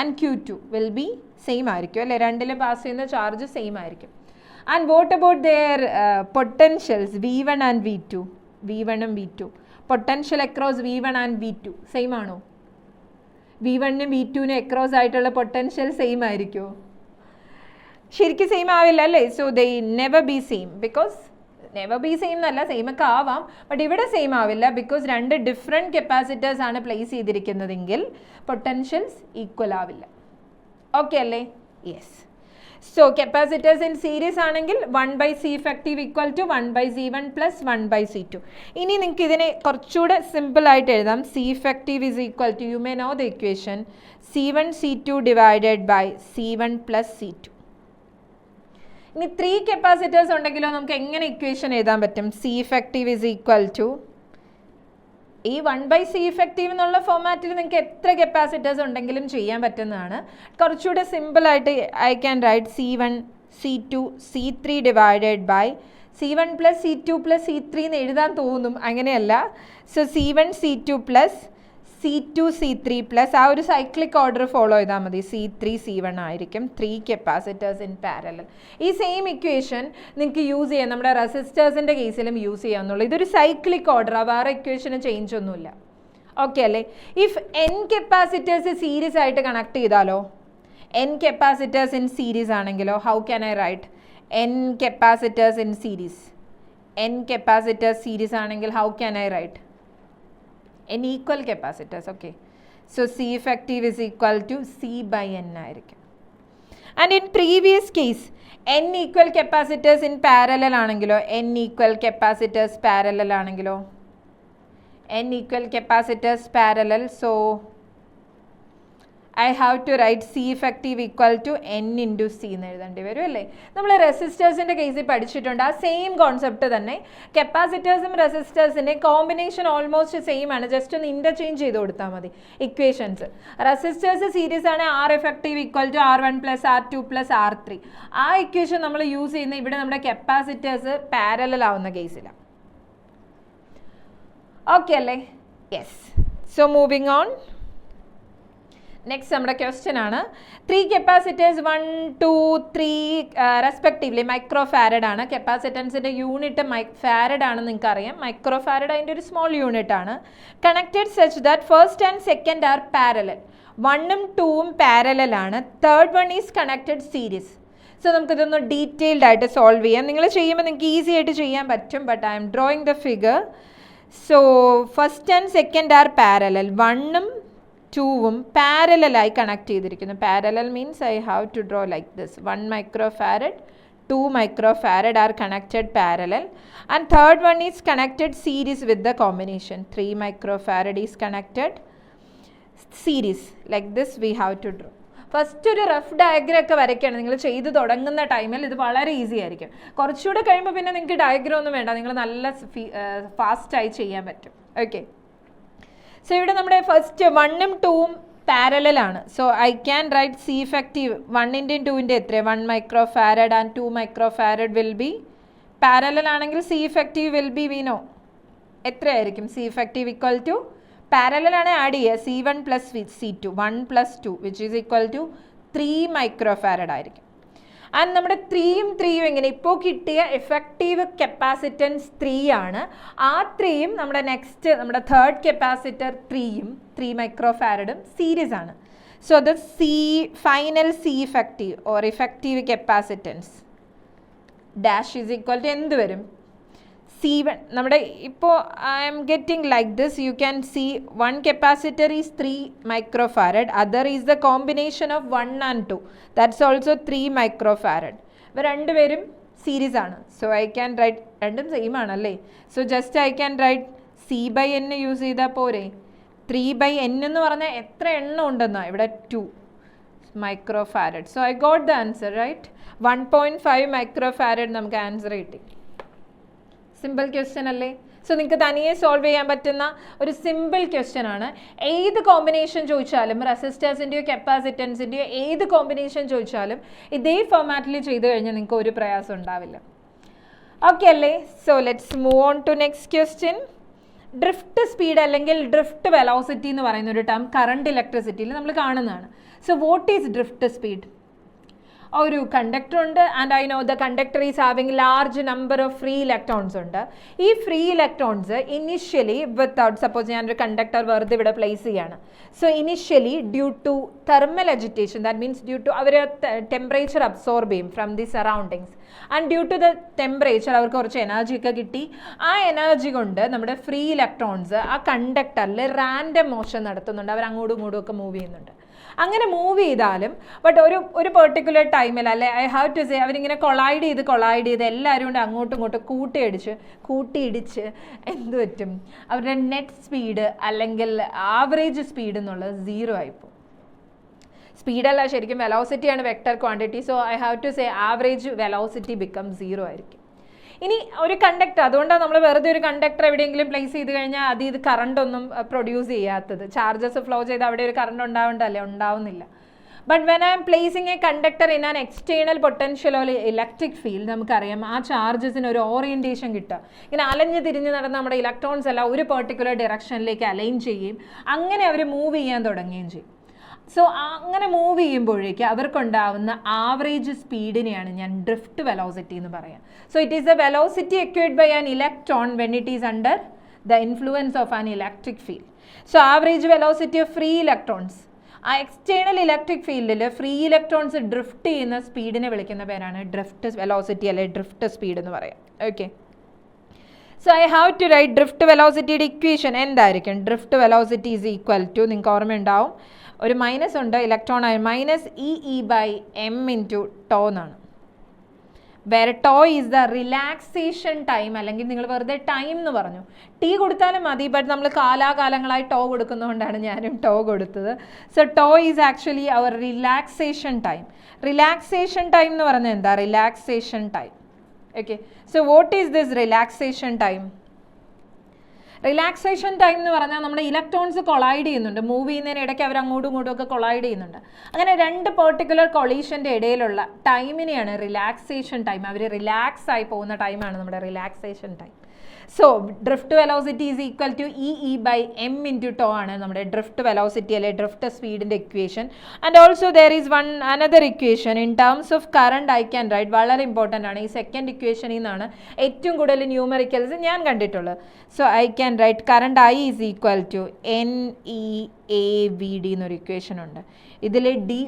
and Q2 will be same ആയിരിക്കും അല്ലേ, രണ്ടിലും pass ചെയ്യുന്ന charge same ആയിരിക്കും. And what about their potentials V1 and V2? V1ഉം V2 potential across V1 and V2 same ആണോ? V1നും V2നും അക്രോസ് ആയിട്ടുള്ള പൊട്ടൻഷ്യൽ സെയിം ആയിരിക്കുമോ? ശരിക്കും സെയിം ആവില്ല അല്ലേ. So they never be same, because never be same എന്നല്ല, same ഒക്കെ ആവാം, ബട്ട് ഇവിടെ സെയിം ആവില്ല, ബിക്കോസ് രണ്ട് ഡിഫറെൻറ്റ് കപ്പാസിറ്റേഴ്സ് ആണ് പ്ലേസ് ചെയ്തിരിക്കുന്നതെങ്കിൽ പൊട്ടൻഷ്യൽസ് ഈക്വൽ ആവില്ല. ഓക്കെ അല്ലേ? Yes. So capacitors in series ആണെങ്കിൽ 1/C effective equal to 1/C1 plus 1/C2. ഇനി നിങ്ങൾക്ക് ഇതിനെ കുറച്ചുകൂടെ സിമ്പിൾ ആയിട്ട് എഴുതാം. C effective is equal to, you may know the equation, C1 C2 divided by C1 plus C2. ഇനി 3 capacitors ഉണ്ടെങ്കിലോ നമുക്ക് എങ്ങനെ ഇക്വേഷൻ എഴുതാൻ പറ്റും? C effective is equal to, ഈ 1/C ഇഫക്റ്റീവ് എന്നുള്ള ഫോമാറ്റിൽ നിങ്ങൾക്ക് എത്ര കപ്പാസിറ്റേഴ്സ് ഉണ്ടെങ്കിലും ചെയ്യാൻ പറ്റുന്നതാണ്. കുറച്ചുകൂടെ സിമ്പിളായിട്ട് I can write C1 C2 C3 divided by C1 plus C2 plus C3 എന്ന് എഴുതാൻ തോന്നും, അങ്ങനെയല്ല. So C1 C2 plus C2 C3 plus ആ ഒരു സൈക്ലിക് ഓർഡർ ഫോളോ ചെയ്താൽ മതി, C3 C1 ആയിരിക്കും. 3 കപ്പാസിറ്റേഴ്സ് ഇൻ പാരലൽ. ഈ സെയിം ഇക്വേഷൻ നിങ്ങൾക്ക് യൂസ് ചെയ്യാം, നമ്മുടെ റെസിസ്റ്റേഴ്സിൻ്റെ കേസിലും യൂസ് ചെയ്യാമെന്നുള്ളൂ. ഇതൊരു സൈക്ലിക് ഓർഡർ, വേറെ ഇക്വേഷന് ചേഞ്ച് ഒന്നുമില്ല. ഓക്കെ അല്ലേ? ഇഫ് n കപ്പാസിറ്റേഴ്സ് സീരീസ് ആയിട്ട് കണക്ട് ചെയ്താലോ, n കപ്പാസിറ്റേഴ്സ് ഇൻ സീരീസ് ആണെങ്കിലോ, how can I write n capacitors in series? n capacitors series ആണെങ്കിൽ how can I write n equal capacitors? Okay, so C effective is equal to C by N ആയിരിക്കും. And in previous case n equal capacitors in parallel ആണെങ്കിലോ, n equal capacitors parallel ആണെങ്കിലോ, n equal capacitors parallel, so I have to write C effective equal to n into C എന്ന് എഴുതേണ്ടി വരും അല്ലേ. നമ്മൾ റെസിസ്റ്റേഴ്സിൻ്റെ കേസിൽ പഠിച്ചിട്ടുണ്ട്, ആ സെയിം കോൺസെപ്റ്റ് തന്നെ. കപ്പാസിറ്റേഴ്സും റെസിസ്റ്റേഴ്സിൻ്റെ കോമ്പിനേഷൻ ഓൾമോസ്റ്റ് സെയിം ആണ്, ജസ്റ്റ് ഒന്ന് ഇൻ്റർചേഞ്ച് ചെയ്ത് കൊടുത്താൽ മതി ഇക്വേഷൻസ്. റെസിസ്റ്റേഴ്സ് സീരീസ് ആണ്, R effective equal to R1 plus R2 plus R3. ആ ഇക്വേഷൻ നമ്മൾ യൂസ് ചെയ്യുന്ന ഇവിടെ നമ്മുടെ കപ്പാസിറ്റേഴ്സ് പാരലൽ ആവുന്ന കേസിലാണ്. ഓക്കെ അല്ലേ? Yes. So moving on. Next നമ്മുടെ ക്വസ്റ്റ്യൻ ആണ്, 3 കപ്പാസിറ്റേഴ്സ് 1, 2, 3 റെസ്പെക്റ്റീവ്ലി മൈക്രോ ഫാരഡ് ആണ്. കപ്പാസിറ്റൻസിൻ്റെ യൂണിറ്റ് ഫാരഡ് ആണെന്ന് നിങ്ങൾക്ക് അറിയാം. മൈക്രോ ഫാരഡ് അതിൻ്റെ ഒരു സ്മോൾ യൂണിറ്റ് ആണ്. Connected such that first and second are parallel. 1ഉം 2ഉം പാരലൽ ആണ്. Third one is connected series. So നമുക്കിതൊന്ന് ഡീറ്റെയിൽഡ് ആയിട്ട് സോൾവ് ചെയ്യാം. നിങ്ങൾ ചെയ്യുമ്പോൾ നിങ്ങൾക്ക് ഈസി ആയിട്ട് ചെയ്യാൻ പറ്റും, but I'm drawing the figure. So first and second are parallel. 1ഉം 2ഉം പാരലലായി കണക്ട് ചെയ്തിരിക്കുന്നു. Parallel means I have to draw like this. 1 microfarad, 2 microfarad are connected parallel, and third one is connected series with the combination. 3 microfarad is connected series. Like this we have to draw. First ഒരു rough diagram ഒക്കെ വരയ്ക്കുകയാണ് നിങ്ങൾ ചെയ്ത് തുടങ്ങുന്ന ടൈമിൽ. ഇത് വളരെ easy ആയിരിക്കും. കുറച്ചുകൂടെ കഴിയുമ്പോൾ പിന്നെ നിങ്ങൾക്ക് ഡയഗ്രം ഒന്നും വേണ്ട, നിങ്ങൾ നല്ല ഫാസ്റ്റായി ചെയ്യാൻ പറ്റും. ഓക്കെ, സോ ഇവിടെ നമ്മുടെ ഫസ്റ്റ് 1ഉം 2ഉം പാരലലാണ്. So I can write C effective 1ൻ്റെയും 2ൻ്റെ എത്ര? 1 microfarad and 2 microfarad will be parallel ആണെങ്കിൽ C effective will be we know എത്രയായിരിക്കും? C effective equal to parallel ആണ്, ആഡ് ചെയ്യുക C1 plus C2, 1 plus 2 which is equal to 3 microfarad ആയിരിക്കും. And നമ്മുടെ 3യും 3യും എങ്ങനെ ഇപ്പോൾ കിട്ടിയ എഫക്റ്റീവ് കപ്പാസിറ്റൻസ് 3 ആണ്. ആ 3യും നമ്മുടെ നെക്സ്റ്റ് നമ്മുടെ തേർഡ് കപ്പാസിറ്റർ 3യും 3 മൈക്രോ ഫാരഡും സീരീസ് ആണ്. So the final C effective or effective capacitance dash is equal to എന്ത് വരും? C1 നമ്മുടെ ഇപ്പോൾ I M getting like this. You can see one capacitor is 3 micro farad, other is the combination of 1 and 2, that's also 3 micro farad. ഇവ രണ്ടുപേരും series ആണ്. So I can write, രണ്ടും same ആണല്ലേ. So just I can write C/N use ചെയ്താൽ പോരെ. 3/N എന്ന് പറഞ്ഞാൽ എത്ര എണ്ണം ഉണ്ടെന്നാ, ഇവിടെ 2 micro farad. So I got the answer right. 1.5 micro farad നമുക്ക് ആൻസർ കിട്ടി. സിമ്പിൾ ക്വസ്റ്റ്യൻ അല്ലേ? സോ നിങ്ങൾക്ക് തനിയെ സോൾവ് ചെയ്യാൻ പറ്റുന്ന ഒരു സിമ്പിൾ ക്വസ്റ്റ്യൻ ആണ്. ഏത് കോമ്പിനേഷൻ ചോദിച്ചാലും, റെസിസ്റ്റേഴ്സിൻ്റെയോ കപ്പാസിറ്റൻസിൻ്റെയോ ഏത് കോമ്പിനേഷൻ ചോദിച്ചാലും ഇതേ ഫോമാറ്റിൽ ചെയ്ത് കഴിഞ്ഞാൽ നിങ്ങൾക്ക് ഒരു പ്രയാസം ഉണ്ടാവില്ല. ഓക്കെ അല്ലേ? So let's move on to next question. Drift speed അല്ലെങ്കിൽ ഡ്രിഫ്റ്റ് വെലോസിറ്റി എന്ന് പറയുന്ന ഒരു ടേം കറണ്ട് ഇലക്ട്രിസിറ്റിയിൽ നമ്മൾ കാണുന്നതാണ്. So what is drift speed? ഒരു കണ്ടക്ടർ ഉണ്ട് and I know the conductor is having large number of free electrons ഉണ്ട്. ഈ free electrons initially without, suppose ഞാനൊരു കണ്ടക്ടർ വെറുതെ ഇവിടെ പ്ലേസ് ചെയ്യാണ്. So initially due to thermal agitation, that means due to our temperature absorb ചെയ്യും from the surroundings, and due to the temperature അവർക്ക് കുറച്ച് energy ഒക്കെ കിട്ടി. ആ എനർജി കൊണ്ട് നമ്മുടെ ഫ്രീ ഇലക്ട്രോൺസ് ആ കണ്ടക്ടറിൽ റാൻഡം മോഷൻ നടത്തുന്നുണ്ട്, അവർ അങ്ങോട്ടും ഇങ്ങോട്ടും ഒക്കെ മൂവ് ചെയ്യുന്നുണ്ട്. അങ്ങനെ മൂവ് ചെയ്താലും ബട്ട് ഒരു പെർട്ടിക്കുലർ ടൈമിൽ, അല്ലെ ഐ ഹാവ് ടു സേ, അവരിങ്ങനെ കൊളൈഡ് ചെയ്ത് എല്ലാവരും കൊണ്ട് അങ്ങോട്ടും ഇങ്ങോട്ടും കൂട്ടിയിടിച്ച് എന്ത് പറ്റും? അവരുടെ നെറ്റ് സ്പീഡ് അല്ലെങ്കിൽ ആവറേജ് സ്പീഡ് എന്നുള്ളത് 0 ആയിപ്പോൾ. സ്പീഡല്ല, ശരിക്കും വെലോസിറ്റിയാണ് vector quantity. So I have to say average velocity become 0 ആയിരിക്കും. ഇനി ഒരു കണ്ടക്ടർ, അതുകൊണ്ടാണ് നമ്മൾ വെറുതെ ഒരു കണ്ടക്ടർ എവിടെയെങ്കിലും പ്ലേസ് ചെയ്ത് കഴിഞ്ഞാൽ ഇത് കറണ്ട് ഒന്നും പ്രൊഡ്യൂസ് ചെയ്യാത്തത്. ചാർജസ് ഫ്ലോ ചെയ്ത് അവിടെ ഒരു കറണ്ട് ഉണ്ടാവേണ്ടല്ലേ, ഉണ്ടാവുന്നില്ല. But when I M placing A conductor in an external potential or electric field, നമുക്കറിയാം ആ ചാർജസിന് ഒരു ഓറിയൻറ്റേഷൻ കിട്ടുക. ഇങ്ങനെ അലഞ്ഞ് തിരിഞ്ഞ് നടന്ന നമ്മുടെ ഇലക്ട്രോൺസ് എല്ലാം ഒരു പെർട്ടിക്കുലർ ഡയറക്ഷനിലേക്ക് അലൈൻ ചെയ്യുകയും അങ്ങനെ അവർ മൂവ് ചെയ്യാൻ തുടങ്ങുകയും ചെയ്യും. സോ അങ്ങനെ മൂവ് ചെയ്യുമ്പോഴേക്ക് അവർക്കുണ്ടാവുന്ന ആവറേജ് സ്പീഡിനെയാണ് ഞാൻ ഡ്രിഫ്റ്റ് വെലോസിറ്റി എന്ന് പറയാം. So it is the velocity acquired by an electron when it is under the influence of an electric field. So average velocity of free electrons, ആ external electric ഫീൽഡിൽ free electrons drift ചെയ്യുന്ന സ്പീഡിനെ വിളിക്കുന്ന പേരാണ് drift velocity അല്ലെങ്കിൽ drift speed എന്ന് പറയാം. Okay, so I have to write drift വെലോസിറ്റിയുടെ ഇക്വേഷൻ എന്തായിരിക്കും? Drift velocity is equal to, നിങ്ങൾക്ക് ഓർമ്മയുണ്ടാവും, ഒരു മൈനസ് ഉണ്ട്, ഇലക്ട്രോൺ ആയി -EE/m ഇൻറ്റു ടോ എന്നാണ്. വേറെ tau is the relaxation time, അല്ലെങ്കിൽ നിങ്ങൾ വെറുതെ ടൈം എന്ന് പറഞ്ഞു, ടി കൊടുത്താലും മതി. ബട്ട് നമ്മൾ കാലാകാലങ്ങളായി ടോ കൊടുക്കുന്നതുകൊണ്ടാണ് ഞാനും ടോ കൊടുത്തത്. So tau is actually our relaxation time. Relaxation time എന്ന് പറഞ്ഞാൽ എന്താ? Relaxation time. Okay, so what is this relaxation time? Relaxation time എന്ന് പറഞ്ഞാൽ നമ്മുടെ ഇലക്ട്രോൺസ് കൊളൈഡ് ചെയ്യുന്നുണ്ട്, മൂവ് ചെയ്യുന്നതിന് ഇടയ്ക്ക് അവർ അങ്ങോട്ടും ഇങ്ങോട്ടും ഒക്കെ കൊളൈഡ് ചെയ്യുന്നുണ്ട്. അങ്ങനെ രണ്ട് പെർട്ടിക്കുലർ കൊളീഷൻ്റെ ഇടയിലുള്ള ടൈമിനെയാണ് റിലാക്സേഷൻ ടൈം. അവർ റിലാക്സ് ആയി പോകുന്ന ടൈമാണ് നമ്മുടെ relaxation time. So drift velocity is equal to EE/m into tau ആണ് നമ്മുടെ ഡ്രിഫ്റ്റ് വെലോസിറ്റി അല്ലെ ഡ്രിഫ്റ്റ് സ്പീഡിൻ്റെ equation. And also there is another equation in terms of current I can write. വളരെ ഇമ്പോർട്ടൻ്റ് ആണ്. ഈ സെക്കൻഡ് ഇക്വേഷനിൽ നിന്നാണ് ഏറ്റവും കൂടുതൽ ന്യൂമറിക്കൽസ് ഞാൻ കണ്ടിട്ടുള്ളത്. So I can write current I is equal to NEAVD എന്നൊരു ഇക്വേഷൻ ഉണ്ട്. ഇതിൽ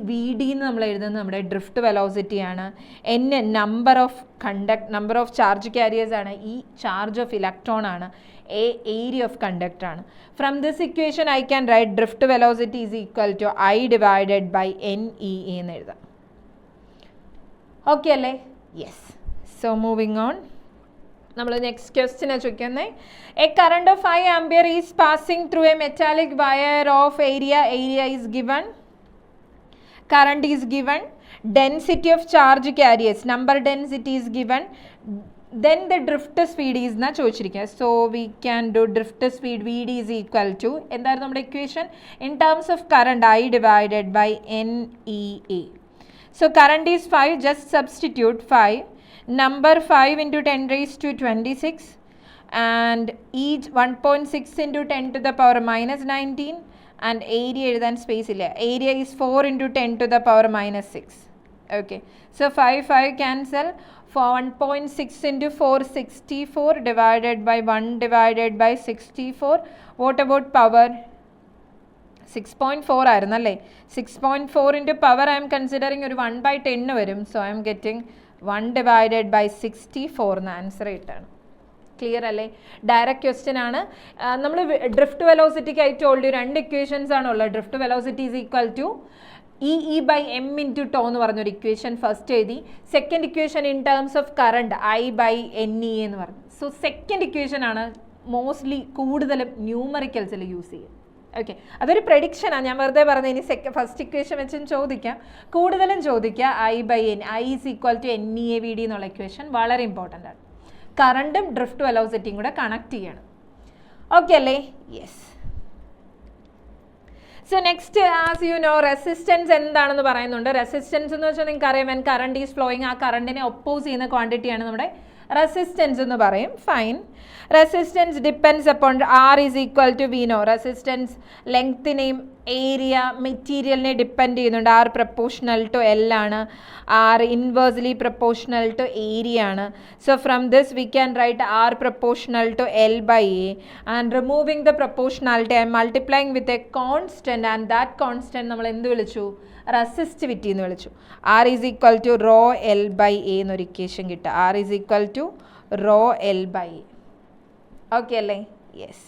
VD എന്ന് നമ്മൾ എഴുതുന്നത് നമ്മുടെ ഡ്രിഫ്റ്റ് വെലോസിറ്റിയാണ്. N number of charge carriers ആണ്. E ചാർജ് ഓഫ് ഇലക്ട്രോൺ ആണ്. A ഏരിയ ഓഫ് കണ്ടക്ടർ ആണ്. From this equation I can write drift velocity is equal to I divided by NEA എന്ന് എഴുതാം. ഓക്കെ അല്ലേ? യെസ്. സോ മൂവിങ് ഓൺ, നമ്മൾ next ക്വസ്റ്റ്യനാണ് ചോദിക്കുന്നത്. A current of 5 ampere is passing through A metallic wire of area is given. Current is given, density of charge carriers, number density is given, then the drift speed is na ചോദിച്ചിരിക്കുക. So we can do drift speed VD is equal to എന്തായിരുന്നു നമ്മുടെ equation? In terms of current I divided by NEA. So current is 5, just substitute 5, number 5 into 10 raised to 26 and each 1.6 into 10 to the power minus 19 and area എഴുതാൻ space ഇല്ല. Area is 4 into 10 to the power minus 6. Okay, so 5 cancel. For 1.6 into 4, 64 divided by 1 divided by 64. What about power? 6.4 ആയിരുന്നല്ലേ. 6.4 into power I am considering ഒരു 1/10 വരും. So I am getting 1 divided by 64 എന്ന് answer കിട്ടാണ്. Clear അല്ലേ? Direct question ആണ്. നമ്മൾ drift വെലോസിറ്റിക്ക് ആയി told രണ്ട് ഇക്വേഷൻസ് ആണുള്ളത്. Drift velocity is equal to E by m into tau എന്ന് പറഞ്ഞൊരു ഇക്വേഷൻ ഫസ്റ്റ് എഴുതി. Second equation in terms of current I by NE എന്ന് പറഞ്ഞു. സോ സെക്കൻഡ് ഇക്വേഷൻ ആണ് മോസ്റ്റ്ലി കൂടുതലും ന്യൂമറിക്കൽസിൽ യൂസ് ചെയ്യുക. ഓക്കെ, അതൊരു പ്രഡിക്ഷനാണ്, ഞാൻ വെറുതെ പറഞ്ഞു. ഇനി ഫസ്റ്റ് ഇക്വേഷൻ വെച്ചും ചോദിക്കാം, കൂടുതലും ചോദിക്കുക I by N, I is equal to NEAVD എന്നുള്ള ഇക്വേഷൻ വളരെ ഇമ്പോർട്ടൻ്റ് ആണ്. കറണ്ടും ഡ്രിഫ്റ്റ് വെലോസിറ്റിയും കൂടെ കണക്ട് ചെയ്യണം. ഓക്കെ അല്ലേ? Yes. So next, as you know, resistance എന്താണെന്ന് പറയുന്നുണ്ട്. റെസിസ്റ്റൻസ് എന്ന് വെച്ചാൽ നിങ്ങൾക്ക് അറിയാം, വെൻ കറണ്ട് ഈസ് ഫ്ലോയിങ്, ആ കറണ്ടിനെ ഒപ്പോസ് ചെയ്യുന്ന ക്വാണ്ടിറ്റിയാണ് നമ്മുടെ റെസിസ്റ്റൻസ് എന്ന് പറയും. Fine. Resistance depends upon R is equal to we know. Resistance ലെങ്ത്തിനെയും ഏരിയ മെറ്റീരിയലിനെ ഡിപ്പെൻഡ് ചെയ്യുന്നുണ്ട്. ആർ പ്രപ്പോർഷണൽ ടു എൽ ആണ്, R inversely proportional to area ആണ്. So from this we can write R proportional to L by A, and removing the proportionality I'm multiplying with a constant, and that constant നമ്മൾ എന്ത് വിളിച്ചു? Resistivity എന്ന് വിളിച്ചു. R is equal to rho L by A എന്നൊരു equation കിട്ടുക. R is equal to rho L by A. Okay അല്ലേ? Yes.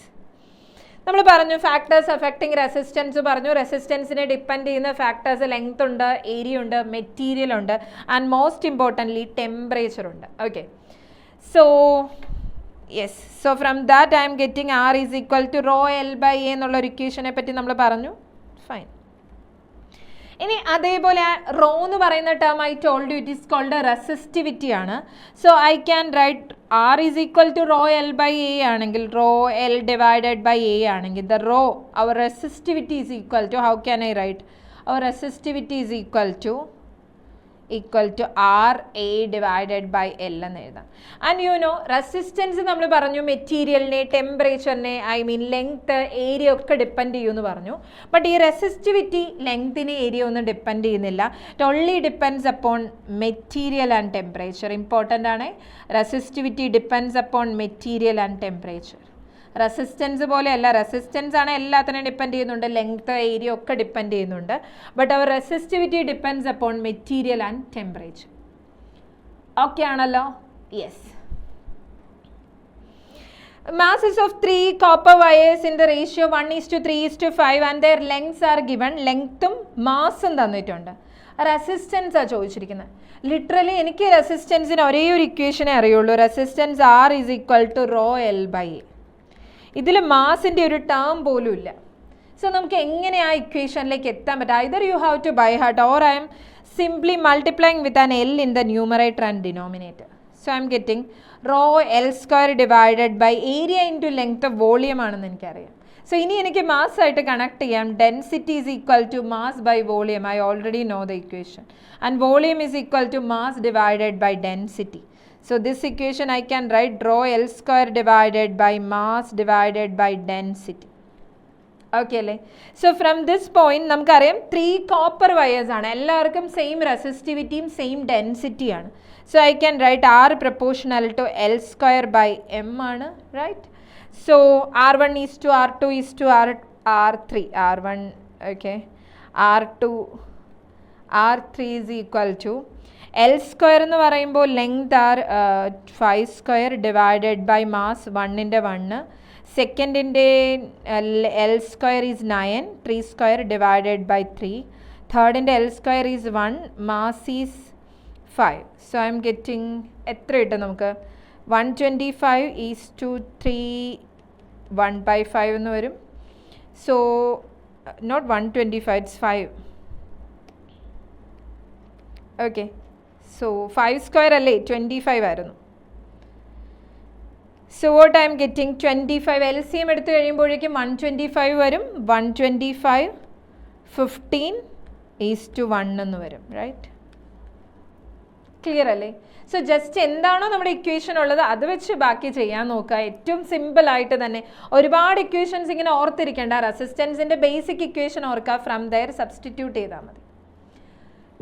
നമ്മൾ പറഞ്ഞു ഫാക്ടേഴ്സ് അഫക്റ്റിംഗ് റെസിസ്റ്റൻസ് പറഞ്ഞു. റെസിസ്റ്റൻസിനെ ഡിപ്പെൻഡ് ചെയ്യുന്ന ഫാക്ടേഴ്സ് ലെങ്ത് ഉണ്ട്, ഏരിയ ഉണ്ട്, മെറ്റീരിയൽ ഉണ്ട്, ആൻഡ് മോസ്റ്റ് ഇമ്പോർട്ടൻ്റ്ലി ടെമ്പറേച്ചർ ഉണ്ട്. Okay, so yes. So from that I M getting R is equal to rho L by A എന്നുള്ളൊരു ഇക്വേഷനെ പറ്റി നമ്മൾ പറഞ്ഞു. ഫൈൻ. ഇനി അതേപോലെ റോ എന്ന് പറയുന്ന term I told you it is called resistivity ആണ്. So I can write R is equal to rho L by A ആണെങ്കിൽ, rho L divided by A ആണെങ്കിൽ, the rho our resistivity is equal to, how can I write our resistivity is equal to R A divided by L എന്ന് എഴുതാം. And you know resistance നമ്മൾ പറഞ്ഞു മെറ്റീരിയലിനെ, ടെമ്പറേച്ചറിനെ, I mean length, area ഒക്കെ depend ചെയ്യുമെന്ന് പറഞ്ഞു. ബട്ട് ഈ റെസിസ്റ്റിവിറ്റി ലെങ്തിനെ, ഏരിയ ഒന്നും ഡിപ്പെൻഡ് ചെയ്യുന്നില്ല. It only depends upon material and temperature. Important ആണ്. Resistivity depends upon material and temperature. Resistance പോലെയല്ല, റെസിസ്റ്റൻസ് ആണ് എല്ലാത്തിനും ഡിപ്പെൻഡ് ചെയ്യുന്നുണ്ട്, ലെങ്ത്, ഏരിയ ഒക്കെ ഡിപ്പെൻഡ് ചെയ്യുന്നുണ്ട്. But our resistivity depends upon material and temperature. Okay ആണല്ലോ? Yes. Masses of 3 copper wires in the ratio 1:3:5 and their lengths are given. ലെങ്ത്തും മാസും തന്നിട്ടുണ്ട്. Resistance ആണ് ചോദിച്ചിരിക്കുന്നത്. ലിറ്ററലി എനിക്ക് റെസിസ്റ്റൻസിന് ഒരേ ഒരു ഇക്വേഷനെ അറിയുള്ളൂ. Resistance R is equal to rho L by A. ഇതിൽ മാസിൻ്റെ ഒരു ടേം പോലും ഇല്ല. സോ നമുക്ക് എങ്ങനെ ആ ഇക്വേഷനിലേക്ക് എത്താൻ പറ്റും? Either you have to by heart or I'm simply multiplying with an L in the numerator and denominator. So I M getting rho L square divided by area into length of volume ആണെന്ന് എനിക്കറിയാം. So ഇനി എനിക്ക് mass ആയിട്ട് connect ചെയ്യാം. Density is equal to mass by volume. I already know the equation. And volume is equal to mass divided by density. So this equation I can write rho L square divided by mass divided by density. Okay അല്ലേ? So from this point നമുക്കറിയാം 3 copper wires ആണ്. എല്ലാവർക്കും same റെസിസ്റ്റിവിറ്റിയും same density ആണ്. So I can write R proportional to L square by M ആണ്, right? So R1 is to R2 is to R3. R1, okay. R2, R3 is equal to L square എന്ന് പറയുമ്പോൾ length are 5 square divided by mass 1/1. സെക്കൻഡിൻ്റെ L square is 9, 3 square divided by 3. തേർഡിൻ്റെ L square is 1, mass is 5. So I M getting എത്ര കിട്ടും നമുക്ക്? 125 is to 3 1/5 എന്ന് വരും. So not 125, it's 5. Okay, so 5 square അല്ലേ 25 ആയിരുന്നു. So what I M getting 25. L C M എടുത്തു കഴിയുമ്പോഴേക്കും 125 വരും. 125 15:1 എന്ന് വരും, റൈറ്റ്? ക്ലിയർ അല്ലേ? സോ ജസ്റ്റ് എന്താണോ നമ്മുടെ ഇക്വേഷൻ ഉള്ളത് അത് വെച്ച് ബാക്കി ചെയ്യാൻ നോക്കുക. ഏറ്റവും സിമ്പിളായിട്ട് തന്നെ. ഒരുപാട് ഇക്വേഷൻസ് ഇങ്ങനെ ഓർത്തിരിക്കേണ്ട. റെസിസ്റ്റൻസിൻ്റെ ബേസിക് ഇക്വേഷൻ ഓർക്കുക, ഫ്രം ദയർ സബ്സ്റ്റിറ്റ്യൂട്ട് ചെയ്താൽ മതി.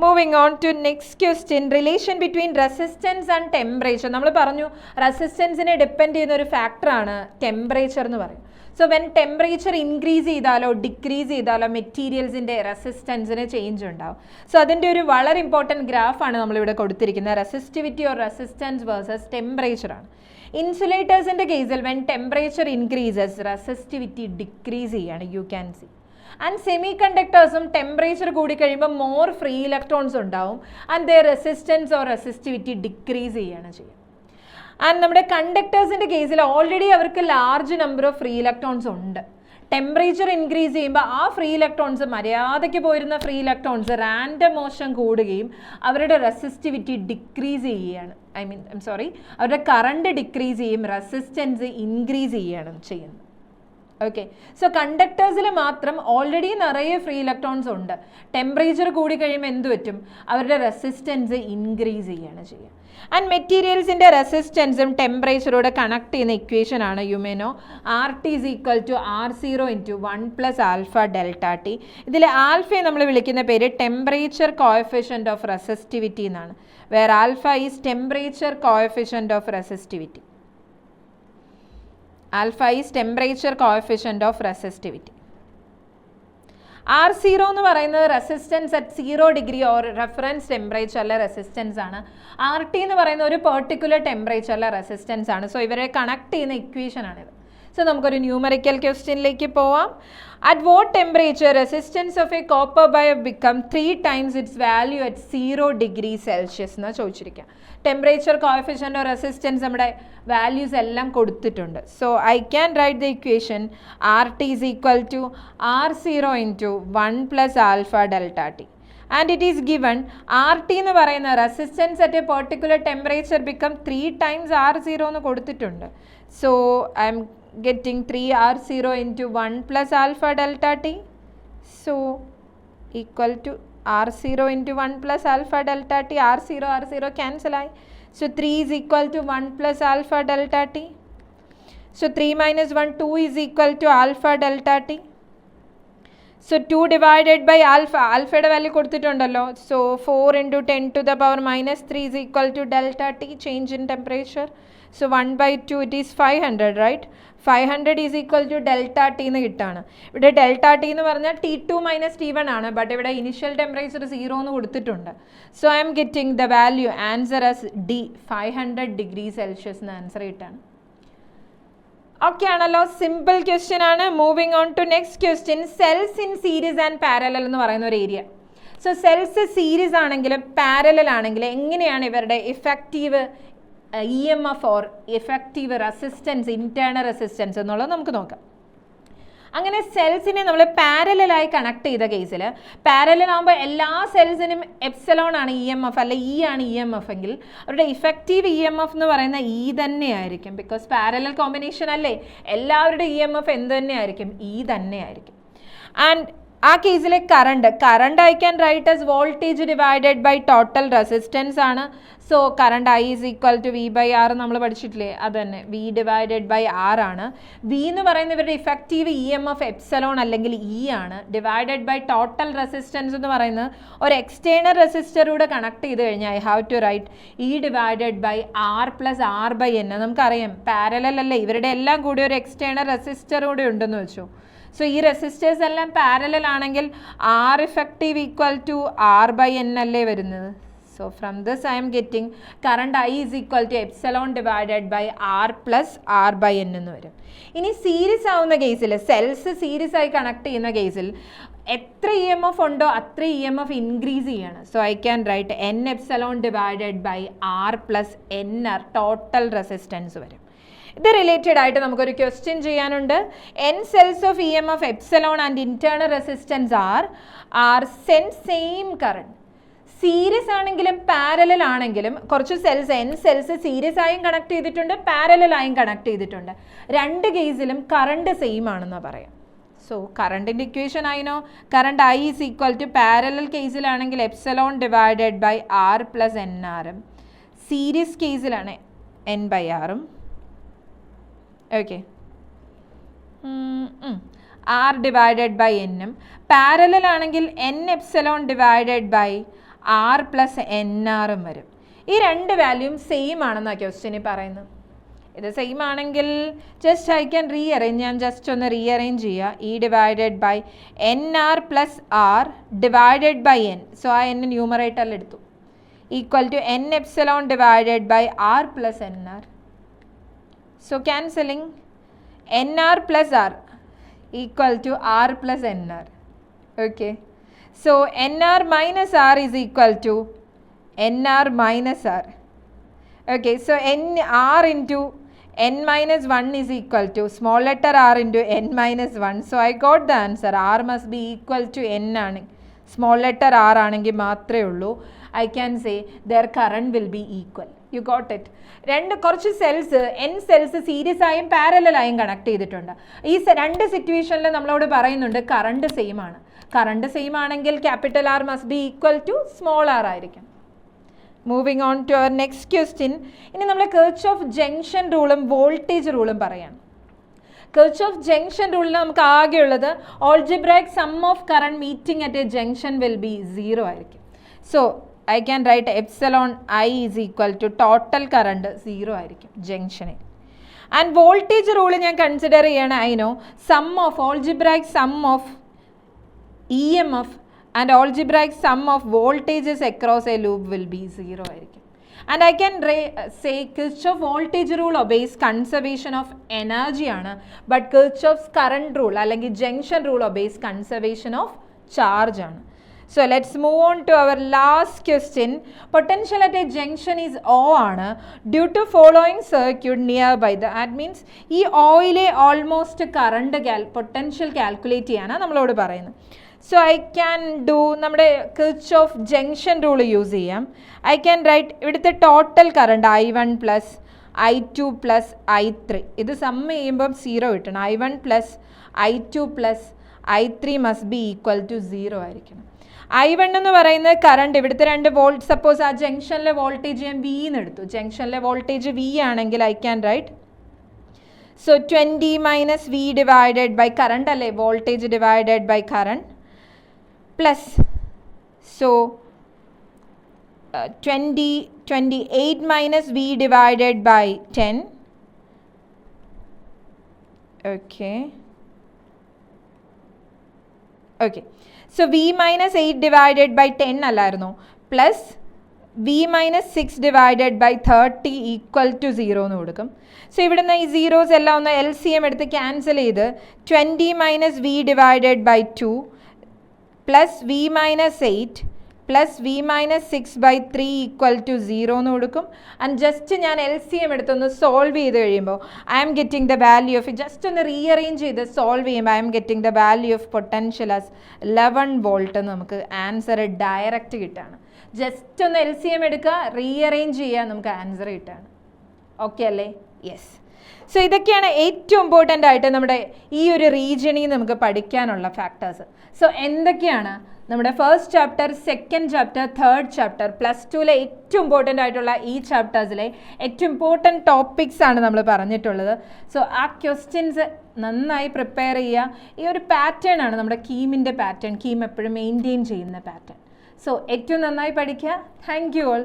Moving on to next question, relation between resistance and temperature. നമ്മൾ പറഞ്ഞു റെസിസ്റ്റൻസിനെ ഡിപ്പെൻഡ് ചെയ്യുന്ന ഒരു ഫാക്ടറാണ് ടെമ്പറേച്ചർ എന്ന് പറയും. സോ വെൻ ടെമ്പറേച്ചർ ഇൻക്രീസ് ചെയ്താലോ ഡിക്രീസ് ചെയ്താലോ മെറ്റീരിയൽസിൻ്റെ റെസിസ്റ്റൻസിന് ചേഞ്ച് ഉണ്ടാവും. സോ അതിൻ്റെ ഒരു വളരെ ഇമ്പോർട്ടൻറ്റ് ഗ്രാഫാണ് നമ്മളിവിടെ കൊടുത്തിരിക്കുന്നത്. റെസിസ്റ്റിവിറ്റി ഓർ റെസിസ്റ്റൻസ് വേഴ്സസ് ടെമ്പറേച്ചറാണ്. ഇൻസുലേറ്റേഴ്സിൻ്റെ കേസിൽ when temperature increases resistivity decrease ചെയ്യാണ്, you can see. And semi കണ്ടക്ടേഴ്സും ടെമ്പറേച്ചർ കൂടി കഴിയുമ്പോൾ മോർ ഫ്രീ ഇലക്ട്രോൺസ് ഉണ്ടാവും and the resistance or resistivity decrease ചെയ്യാണ് ചെയ്യുക. ആൻഡ് നമ്മുടെ കണ്ടക്ടേഴ്സിൻ്റെ കേസിൽ ഓൾറെഡി അവർക്ക് large number of free electrons ഉണ്ട്. ടെമ്പറേച്ചർ ഇൻക്രീസ് ചെയ്യുമ്പോൾ ആ ഫ്രീ ഇലക്ട്രോൺസ്, മര്യാദയ്ക്ക് പോയിരുന്ന ഫ്രീ ഇലക്ട്രോൺസ് റാൻഡം മോഷൻ കൂടുകയും അവരുടെ റെസിസ്റ്റിവിറ്റി ഡിക്രീസ് ചെയ്യുകയാണ്. അവരുടെ കറണ്ട് ഡിക്രീസ് ചെയ്യും, റെസിസ്റ്റൻസ് ഇൻക്രീസ് ചെയ്യുകയാണ് ചെയ്യുന്നത്. ഓക്കെ, സോ കണ്ടക്ടേഴ്സിൽ മാത്രം ഓൾറെഡി നിറയെ ഫ്രീ ഇലക്ട്രോൺസ് ഉണ്ട്. ടെമ്പറേച്ചർ കൂടി കഴിയുമ്പോൾ എന്ത് പറ്റും? അവരുടെ റെസിസ്റ്റൻസ് ഇൻക്രീസ് ചെയ്യുകയാണ് ചെയ്യുക. ആൻഡ് മെറ്റീരിയൽസിൻ്റെ റെസിസ്റ്റൻസും ടെമ്പറേച്ചറോട് കണക്ട് ചെയ്യുന്ന ഇക്വേഷൻ ആണ് യുമേനോ RT = R0 × 1 + alpha delta T. ഇതിൽ ആൽഫയെ നമ്മൾ വിളിക്കുന്ന പേര് ടെമ്പറേച്ചർ കോഎഫിഷ്യൻ്റ് ഓഫ് റെസിസ്റ്റിവിറ്റി എന്നാണ്. Where alpha is temperature coefficient of resistivity. Alpha is temperature coefficient of resistivity. R0 എന്ന് പറയുന്നത് resistance at 0 degree or reference ടെമ്പറേച്ചറിലെ റെസിസ്റ്റൻസ് ആണ്. RT എന്ന് പറയുന്ന ഒരു പെർട്ടിക്കുലർ ടെമ്പറേച്ചറിലെ റെസിസ്റ്റൻസ് ആണ്. സോ ഇവരെ കണക്ട് ചെയ്യുന്ന ഇക്വേഷൻ ആണിത്. സോ നമുക്കൊരു ന്യൂമറിക്കൽ ക്വസ്റ്റ്യനിലേക്ക് പോവാം. At what temperature resistance of a copper wire become 3 times its value at 0 degree Celsius എന്നാ ചോദിച്ചിരിക്കുക. ടെമ്പറേച്ചർ കോഎഫിഷ്യൻ്റ് ഓർ റെസിസ്റ്റൻസ് നമ്മുടെ വാല്യൂസ് എല്ലാം കൊടുത്തിട്ടുണ്ട്. So I can write the equation RT = R0 × 1 + alpha delta T. And it is given RT എന്ന് പറയുന്ന resistance at A particular temperature become 3 times R0 എന്ന് കൊടുത്തിട്ടുണ്ട്. So I M getting 3R0 × 1 + alpha delta t. So equal to R0 × 1 + alpha delta t. R0 cancel I. So 3 is equal to 1 + alpha delta t. So 3 minus 1, 2 is equal to alpha delta t. So 2 divided by alpha. Alpha value കൊടുത്തിട്ടുണ്ടല്ലോ. So 4 × 10⁻³ is equal to delta t, change in temperature. So 1/2 it is 500, right? 500 is equal to delta t എന്ന് കിട്ടാണ്. ഇവിടെ delta t എന്ന് പറഞ്ഞാൽ T2 - T1 ആണ്. But ഇവിടെ initial temperature 0 എന്ന് കൊടുത്തിട്ടുണ്ട്. So I M getting the value answer as D, 500 degree Celsius എന്ന് answer കിട്ടാണ്. ഓക്കെ ആണല്ലോ, സിമ്പിൾ ക്വസ്റ്റ്യൻ ആണ്. Moving on to next question, cells in series and parallel എന്ന് പറയുന്ന ഒരു ഏരിയ. സോ സെൽസ് സീരീസ് ആണെങ്കിലും പാരലൽ ആണെങ്കിലും എങ്ങനെയാണ് ഇവരുടെ effective EMF or effective resistance, internal resistance എന്നുള്ളത് നമുക്ക് നോക്കാം. അങ്ങനെ സെൽസിനെ നമ്മൾ പാരലായി കണക്ട് ചെയ്ത കേസിൽ, പാരലൽ ആകുമ്പോൾ എല്ലാ സെൽസിനും എപ്സിലോൺ ആണ് EMF, അല്ല E ആണ് EMF എങ്കിൽ അവരുടെ ഇഫക്റ്റീവ് EMF എന്ന് പറയുന്ന E തന്നെയായിരിക്കും. ബിക്കോസ് പാരലൽ കോമ്പിനേഷൻ അല്ലേ, എല്ലാവരുടെ EMF എന്ത് തന്നെയായിരിക്കും? E തന്നെയായിരിക്കും. ആൻഡ് ആ കേസിലെ current I can write as voltage divided by total resistance ആണ്. So current I is equal to V/R നമ്മൾ പഠിച്ചിട്ടില്ലേ, അത് തന്നെ V ഡിവൈഡഡ് ബൈ R ആണ്. V എന്ന് പറയുന്ന ഇവരുടെ ഇഫക്റ്റീവ് EMF എപ്സിലോൺ അല്ലെങ്കിൽ E ആണ്. ഡിവൈഡഡ് ബൈ ടോട്ടൽ റെസിസ്റ്റൻസ് എന്ന് പറയുന്നത് ഒരു എക്സ്റ്റേണൽ റെസിസ്റ്ററൂടെ കണക്ട് ചെയ്ത് കഴിഞ്ഞാൽ I have to write E divided by R + R/N. നമുക്കറിയാം പാരലൽ അല്ലേ, ഇവരുടെ എല്ലാം കൂടി ഒരു എക്സ്റ്റേണൽ റെസിസ്റ്ററൂടെ ഉണ്ടെന്ന് വെച്ചു. സോ ഈ റെസിസ്റ്റേഴ്സ് എല്ലാം പാരലൽ ആണെങ്കിൽ R effective = R/N അല്ലേ വരുന്നത്. So from this I M getting current I is equal to epsilon divided by R + R/N എന്ന് വരും. ഇനി സീരീസ് ആവുന്ന കേസിൽ, സെൽസ് സീരീസ് ആയി കണക്ട് ചെയ്യുന്ന കേസിൽ എത്ര EMF ഉണ്ടോ അത്ര EMF ഇൻക്രീസ് ചെയ്യാണ്. So I can write N epsilon divided by R + NR total resistance വരും. ഇത് റിലേറ്റഡ് ആയിട്ട് നമുക്കൊരു ക്വസ്റ്റ്യൻ ചെയ്യാനുണ്ട്. N cells of EMF epsilon and internal resistance R send same current. Series ആണെങ്കിലും പാരലൽ ആണെങ്കിലും കുറച്ച് N സെൽസ് സീരീസ് ആയും connect ചെയ്തിട്ടുണ്ട്, പാരലൽ ആയും കണക്ട് ചെയ്തിട്ടുണ്ട്. രണ്ട് കേസിലും കറണ്ട് സെയിം ആണെന്ന് പറയാം. സോ കറണ്ടിൻ്റെ ഇക്വേഷൻ ആയിനോ, current I is equal to parallel കേസിലാണെങ്കിൽ epsilon divided by R + NR, series കേസിലാണ് N/R. Okay, R divided by N. Parallel ആണെങ്കിൽ N epsilon divided by R plus N ആറും വരും. ഈ രണ്ട് വാല്യൂം സെയിം ആണെന്നാണ് ക്വസ്റ്റ്യനിൽ പറയുന്നത്. ഇത് സെയിം ആണെങ്കിൽ ജസ്റ്റ് ഐ ക്യാൻ റീഅറേഞ്ച്. ഞാൻ ജസ്റ്റ് ഒന്ന് റീഅറേഞ്ച് ചെയ്യുക. E divided by N R plus R divided by N. So ആ എൻ ന്യൂമറേറ്ററിൽ എടുത്തു. Equal to N epsilon divided by R plus N R. So cancelling N R plus R equal to R plus N R. Okay. So N R minus R is equal to N R minus R. Okay, so r into n minus 1 is equal to small letter r into n minus 1. So I got the answer. R must be equal to n ആണ്. Small letter r ആണെങ്കിൽ മാത്രമേ ഉള്ളൂ. I can say their current will be equal. You got it. കുറച്ച് cells n cells series ആയും parallel ആയും connect ചെയ്തിട്ടുണ്ട്. ഈ രണ്ട് സിറ്റുവേഷനിൽ നമ്മളോട് പറയുന്നുണ്ട് കറണ്ട് സെയിം ആണ്. കറണ്ട് സെയിം ആണെങ്കിൽ capital R must be equal to small r ആയിരിക്കും. Moving on to our next question. ഇനി നമ്മൾ കിർച്ചോഫ് ജംഗ്ഷൻ റൂളും വോൾട്ടേജ് റൂളും പറയാം. കിർച്ചോഫ് ജംഗ്ഷൻ റൂളിൽ നമുക്ക് ആകെയുള്ളത് algebraic sum of current meeting at a junction will be 0 ആയിരിക്കും. So I can write epsilon I is equal to total current 0 ആയിരിക്കും ജംഗ്ഷനിൽ. ആൻഡ് വോൾട്ടേജ് റൂള് ഞാൻ കൺസിഡർ ചെയ്യണം. I know sum of algebraic sum of EMF and algebraic sum of voltages across a loop will be 0 ആയിരിക്കും. And I can say Kirchhoff voltage rule obeys conservation of energy ആണ്. But Kirchhoff's current rule അല്ലെങ്കിൽ junction rule obeys conservation of charge ആണ്. So let's move on to our last question. Potential at a junction is O ആണ്. Due to following circuit nearby. That means ഈ ഓയിലെ almost current potential calculate ചെയ്യാനാണ് നമ്മളോട് പറയുന്നത്. So I can do നമ്മുടെ Kirchhoff junction rule use ചെയ്യാം. I can write ഇവിടുത്തെ total current I1 plus I2 plus I3. ഇത് sum ചെയ്യുമ്പം 0 കിട്ടണം. I1 plus I2 plus I3 must be equal to 0 ആയിരിക്കണം. I1 എന്ന് പറയുന്നത് കറണ്ട് ഇവിടുത്തെ 2 വോൾട്ട്. സപ്പോസ് ആ ജംഗ്ഷനിലെ വോൾട്ടേജ് ഞാൻ V എന്ന് എടുത്തു. ജംഗ്ഷനിലെ വോൾട്ടേജ് V ആണെങ്കിൽ I can write so 20 minus V divided by current അല്ലേ, voltage divided by current plus so 28 minus V divided by 10. Okay, so V minus 8 divided by 10 അല്ലായിരുന്നു, plus V minus 6 divided by 30 equal to 0 എന്ന് കൊടുക്കും. So ഇവിടുന്ന് ഈ zeros എല്ലാം ഒന്ന് LCM എടുത്ത് cancel ചെയ്ത് 20 minus V divided by 2 plus V minus 8 plus V minus 6 by 3 equal to 0 എന്ന് കൊടുക്കും. ആൻഡ് ജസ്റ്റ് ഞാൻ LCM എടുത്തൊന്ന് സോൾവ് ചെയ്ത് കഴിയുമ്പോൾ I am getting the value of, just ഒന്ന് റീഅറേഞ്ച് ചെയ്ത് സോൾവ് ചെയ്യുമ്പോൾ I am getting the value of potential as 11 volt എന്ന് നമുക്ക് ആൻസർ ഡയറക്റ്റ് കിട്ടുകയാണ്. ജസ്റ്റ് ഒന്ന് LCM എടുക്കുക, റീഅറേഞ്ച് ചെയ്യുക, നമുക്ക് ആൻസർ കിട്ടുകയാണ്. ഓക്കെ അല്ലേ? യെസ്. സോ ഇതൊക്കെയാണ് ഏറ്റവും ഇമ്പോർട്ടൻ്റ് ആയിട്ട് നമ്മുടെ ഈ ഒരു റീജിയണിൽ നമുക്ക് പഠിക്കാനുള്ള ഫാക്ടേഴ്സ്. സോ എന്തൊക്കെയാണ് നമ്മുടെ first chapter, second chapter, third chapter, +2 ഏറ്റവും ഇമ്പോർട്ടൻ്റ് ആയിട്ടുള്ള ഈ ചാപ്റ്റേഴ്സിലെ ഏറ്റവും ഇമ്പോർട്ടൻറ്റ് ടോപ്പിക്സ് ആണ് നമ്മൾ പറഞ്ഞിട്ടുള്ളത്. സോ ആ ക്വസ്റ്റ്യൻസ് നന്നായി പ്രിപ്പയർ ചെയ്യുക. ഈ ഒരു പാറ്റേൺ ആണ് നമ്മുടെ കീമിൻ്റെ പാറ്റേൺ. കീം എപ്പോഴും മെയിൻറ്റെയിൻ ചെയ്യുന്ന പാറ്റേൺ. സോ ഏറ്റവും നന്നായി പഠിക്കുക. Thank you all.